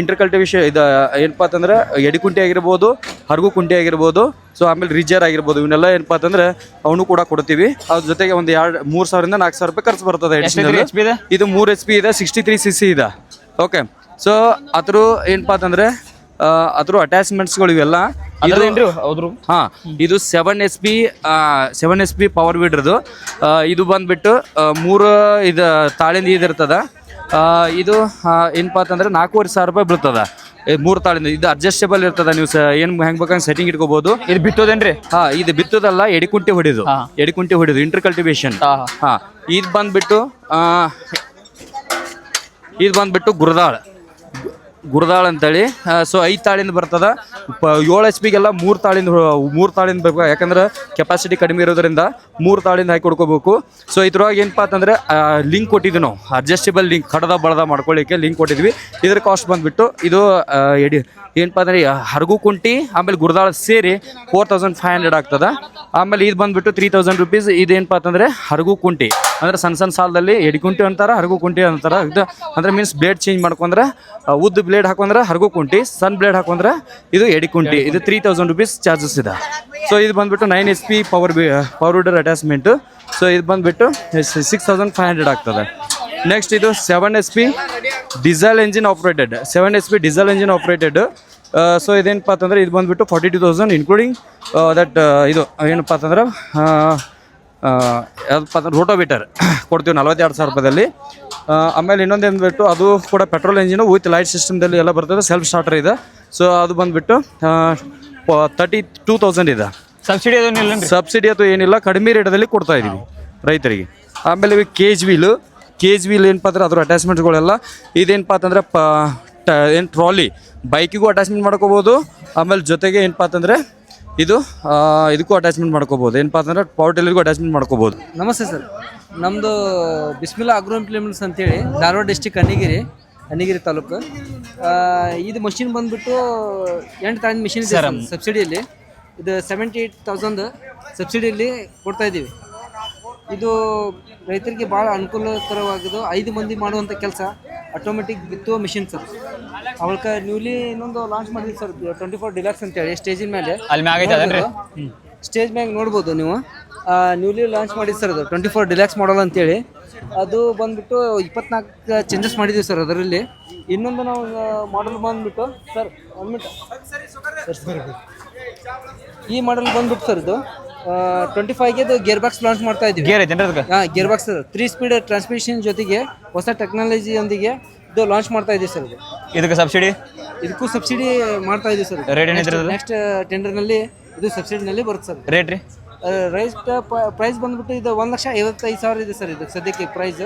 ಇಂಟರ್ ಕಲ್ಟಿವೇಷನ್ ಇದು ಏನಪ್ಪ ಅಂತಂದ್ರೆ ಎಡಿಕುಂಟಿ ಆಗಿರ್ಬೋದು, ಹರಗು ಕುಂಟಿ ಆಗಿರ್ಬೋದು, ಸೊ ಆಮೇಲೆ ರೀಜರ್ ಆಗಿರ್ಬೋದು, ಇವನ್ನೆಲ್ಲ ಏನಪ್ಪ ಅಂತಂದ್ರೆ ಅವನು ಕೂಡ ಕೊಡ್ತೀವಿ. ಅದ್ರ ಜೊತೆಗೆ ಒಂದು 3,000ರಿಂದ 4,000 ರೂಪಾಯಿ ಖರ್ಚು ಬರ್ತದೆ. ಇದು 3SP ಇದೆ, 63cc ಇದೆ. ಓಕೆ, ಸೊ ಅದ್ರ ಏನಪ್ಪ ಅಂತಂದ್ರೆ ಅದ್ರ ಅಟ್ಯಾಚ್ಮೆಂಟ್ಸ್ಗಳು ಇವೆಲ್ಲ ಹಾಂ. ಇದು 7SP ಪವರ್ ವೀಡ್ರದು. ಇದು ಬಂದುಬಿಟ್ಟು 3 ಇದು ತಾಳಿಂದ ಇದಿರ್ತದೆ. ಇದು ಏನಪ್ಪ ಅಂತಂದ್ರೆ 4,500 ರೂಪಾಯಿ ಬೀಳ್ತದೆ 3 ತಾಳಿಂದ. ಇದು ಅಡ್ಜಸ್ಟೇಬಲ್ ಇರ್ತದೆ. ನೀವು ಏನು ಹೆಂಗೆ ಬೇಕಂಗೆ ಸೆಟ್ಟಿಂಗ್ ಇಟ್ಕೋಬಹುದು. ಇದು ಬಿತ್ತೋದೇನ್ರಿ? ಹಾಂ, ಇದು ಬಿತ್ತೋದಲ್ಲ, ಎಡಿಕುಂಟಿ ಹೊಡಿದು ಇಂಟರ್ ಕಲ್ಟಿವೇಶನ್. ಹಾಂ, ಇದು ಬಂದ್ಬಿಟ್ಟು ಗುರದಾಳ ಅಂತೇಳಿ. ಸೊ 5 ತಾಳಿಂದ ಬರ್ತದೆ. 7SP 3 ತಾಳಿಂದ ಬೇಕು. ಯಾಕಂದ್ರೆ ಕೆಪಾಸಿಟಿ ಕಡಿಮೆ ಇರೋದ್ರಿಂದ 3 ತಾಳಿಂದ ಹಾಕಿ ಕೊಡ್ಕೋಬೇಕು. ಸೊ ಇದ್ರೊಳಗೆ ಏನಪ್ಪ ಅಂತಂದರೆ ಲಿಂಕ್ ಕೊಟ್ಟಿದ್ವಿ ನಾವು, ಅಡ್ಜಸ್ಟೇಬಲ್ ಲಿಂಕ್, ಕಡದ ಬಳದ ಮಾಡ್ಕೊಳ್ಳಿಕ್ಕೆ ಲಿಂಕ್ ಕೊಟ್ಟಿದ್ವಿ. ಇದ್ರ ಕಾಸ್ಟ್ ಬಂದುಬಿಟ್ಟು ಇದು ಏನಪ್ಪ ಅಂದರೆ ಹರಗು ಕುಂಟಿ ಆಮೇಲೆ ಗುರದಾಳ ಸೇರಿ 4,500 ಆಗ್ತದೆ. ಆಮೇಲೆ ಇದು ಬಂದುಬಿಟ್ಟು 3,000 ರೂಪೀಸ್. ಇದೇನಪ್ಪ ಅಂತಂದರೆ ಹರಗು ಕುಂಟಿ ಅಂದರೆ ಸಣ್ಣ ಸಾಲದಲ್ಲಿ ಎಡಿಕುಂಟಿ ಅಂತಾರೆ, ಹರಗು ಕುಂಟಿ ಅಂತಾರೆ. ಇದು ಅಂದರೆ ಮೀನ್ಸ್ ಬ್ಲೇಡ್ ಚೇಂಜ್ ಮಾಡ್ಕೊಂಡ್ರೆ ಉದ್ದ ಬ್ಲೇಡ್ ಹಾಕೊಂಡ್ರೆ ಹರಗು ಕುಂಟಿ, ಸಣ್ಣ ಬ್ಲೇಡ್ ಹಾಕೊಂಡ್ರೆ ಇದು ಎಡಿಕುಂಟಿ. ಇದು 3,000 ರೂಪೀಸ್ ಚಾರ್ಜಸ್ ಇದೆ. ಸೊ ಇದು ಬಂದುಬಿಟ್ಟು 9SP power weeder attachment. So ಇದು ಬಂದುಬಿಟ್ಟು 6,500 ಆಗ್ತದೆ. ನೆಕ್ಸ್ಟ್ ಇದು 7SP diesel engine operated. So ಇದೇನಪ್ಪ ಅಂತಂದ್ರೆ ಇದು ಬಂದುಬಿಟ್ಟು 42,000 ಇನ್ಕ್ಲೂಡಿಂಗ್ ದಟ್ ಇದು ಏನಪ್ಪ ಅಂತಂದ್ರೆ ಯಾವ್ದಪ್ಪ ಅಂದ್ರೆ ರೋಟೋವೇಟರ್ ಕೊಡ್ತೀವಿ 42,000 ರೂಪಾಯಿದಲ್ಲಿ. ಆಮೇಲೆ ಇನ್ನೊಂದು ಏನ್ಬಿಟ್ಟು ಅದು ಕೂಡ ಪೆಟ್ರೋಲ್ ಇಂಜಿನು ವಿತ್ ಲೈಟ್ ಸಿಸ್ಟಮ್ದಲ್ಲಿ ಎಲ್ಲ ಬರ್ತದೆ, ಸೆಲ್ಫ್ ಸ್ಟಾರ್ಟರ್ ಇದೆ. ಸೊ ಅದು ಬಂದುಬಿಟ್ಟು 32,000 ಇದೆ. ಸಬ್ಸಿಡಿ ಅದೇನಿಲ್ಲ ಸಬ್ಸಿಡಿ ಅದು ಏನಿಲ್ಲ, ಕಡಿಮೆ ರೇಟದಲ್ಲಿ ಕೊಡ್ತಾ ಇದ್ದೀವಿ ರೈತರಿಗೆ. ಆಮೇಲೆ ಕೇಜ್ ವೀಲ್ ಏನಪ್ಪ ಅಂದ್ರೆ ಅದ್ರ ಅಟ್ಯಾಚ್ಮೆಂಟ್ಗಳೆಲ್ಲ ಇದೇನಪ್ಪ ಅಂತಂದ್ರೆ ಏನು ಟ್ರಾಲಿ ಬೈಕಿಗೂ ಅಟ್ಯಾಚ್ಮೆಂಟ್ ಮಾಡ್ಕೋಬೋದು. ಆಮೇಲೆ ಜೊತೆಗೆ ಏನಪ್ಪ ಅಂತಂದರೆ ಇದಕ್ಕೂ ಅಟ್ಯಾಚ್ಮೆಂಟ್ ಮಾಡ್ಕೋಬೋದು, ಏನಪ್ಪ ಅಂತಂದ್ರೆ ಪವರ್ ಟಿಲ್ಲರ್ಗೂ ಅಟ್ಯಾಚ್ಮೆಂಟ್ ಮಾಡ್ಕೋಬೋದು. ನಮಸ್ತೆ ಸರ್, ನಮ್ಮದು ಬಿಸ್ಮಿಲ್ಲಾ ಅಗ್ರೋ ಇಂಪ್ಲಿಮೆಂಟ್ಸ್ ಅಂತೇಳಿ ಧಾರವಾಡ ಡಿಸ್ಟಿಕ್ ಅಣ್ಣಿಗಿರಿ ತಾಲೂಕು. ಇದು ಮಷಿನ್ ಬಂದುಬಿಟ್ಟು 8 ತಾಳಿನ ಮಿಷಿನ್ ಇದೆ ಸರ್ ಸಬ್ಸಿಡಿಯಲ್ಲಿ. ಇದು 78,000 ಸಬ್ಸಿಡಿಯಲ್ಲಿ ಕೊಡ್ತಾಯಿದ್ದೀವಿ. ಇದು ರೈತರಿಗೆ ಭಾಳ ಅನುಕೂಲಕರವಾಗಿದ್ದು 5 ಮಂದಿ ಮಾಡುವಂಥ ಕೆಲಸ, ಆಟೋಮೆಟಿಕ್ ಬಿತ್ತುವ ಮಿಷಿನ್ ಸರ್. ಅವൾക്ക് ನ್ಯೂಲಿ ಇನ್ನೊಂದು ಲಾಂಚ್ ಮಾಡಿದ್ವಿ ಸರ್ 24 ಡಿಲಕ್ಸ್ ಅಂತೇಳಿ. ಸ್ಟೇಜಿನ ಮೇಲೆ ಸ್ಟೇಜ್ ಮ್ಯಾಗ ನೋಡ್ಬೋದು ನೀವು. ನ್ಯೂಲಿ ಲಾಂಚ್ ಮಾಡಿದ್ದು ಸರ್ ಅದು 24 ಡಿಲಕ್ಸ್ ಮಾಡಲ್ ಅಂತೇಳಿ. ಅದು ಬಂದುಬಿಟ್ಟು 24 ಚೇಂಜಸ್ ಮಾಡಿದ್ದೀವಿ ಸರ್ ಅದರಲ್ಲಿ. ಇನ್ನೊಂದು ನಾವು ಮಾಡಲ್ ಬಂದುಬಿಟ್ಟು ಸರ್ 1 ಮಿನಿಟ್ ಈ ಮಾಡಲ್ ಬಂದುಬಿಟ್ಟು ಸರ್ ಇದು 25ಗೆ ಇದು ಗೇರ್ ಬಾಕ್ಸ್ ಲಾಂಚ್ ಮಾಡ್ತಾ ಇದ್ದೀವಿ. ಗೇರ್ ಬಾಕ್ಸ್ 3 ಸ್ಪೀಡ್ ಟ್ರಾನ್ಸ್ಮಿಷನ್ ಜೊತೆಗೆ ಹೊಸ ಟೆಕ್ನಾಲಜಿಯೊಂದಿಗೆ ಇದು ಲಾಂಚ್ ಮಾಡ್ತಾ ಇದ್ದೀವಿ ಸರ್. ಇದಕ್ಕೆ ಸಬ್ಸಿಡಿ ಇದಕ್ಕೂ ಸಬ್ಸಿಡಿ ಮಾಡ್ತಾ ಇದ್ದೀವಿ ಸರ್. ನೆಕ್ಸ್ಟ್ ಟೆಂಡರ್ನಲ್ಲಿ ಇದು ಸಬ್ಸಿಡಿನಲ್ಲಿ ಬರುತ್ತೆ ಸರ್. ರೇಟ್ ರೀ ಪ್ರೈಸ್ ಬಂದ್ಬಿಟ್ಟು ಇದು 1,55,000 ಇದೆ ಸರ್ ಇದು ಸದ್ಯಕ್ಕೆ ಪ್ರೈಸ್.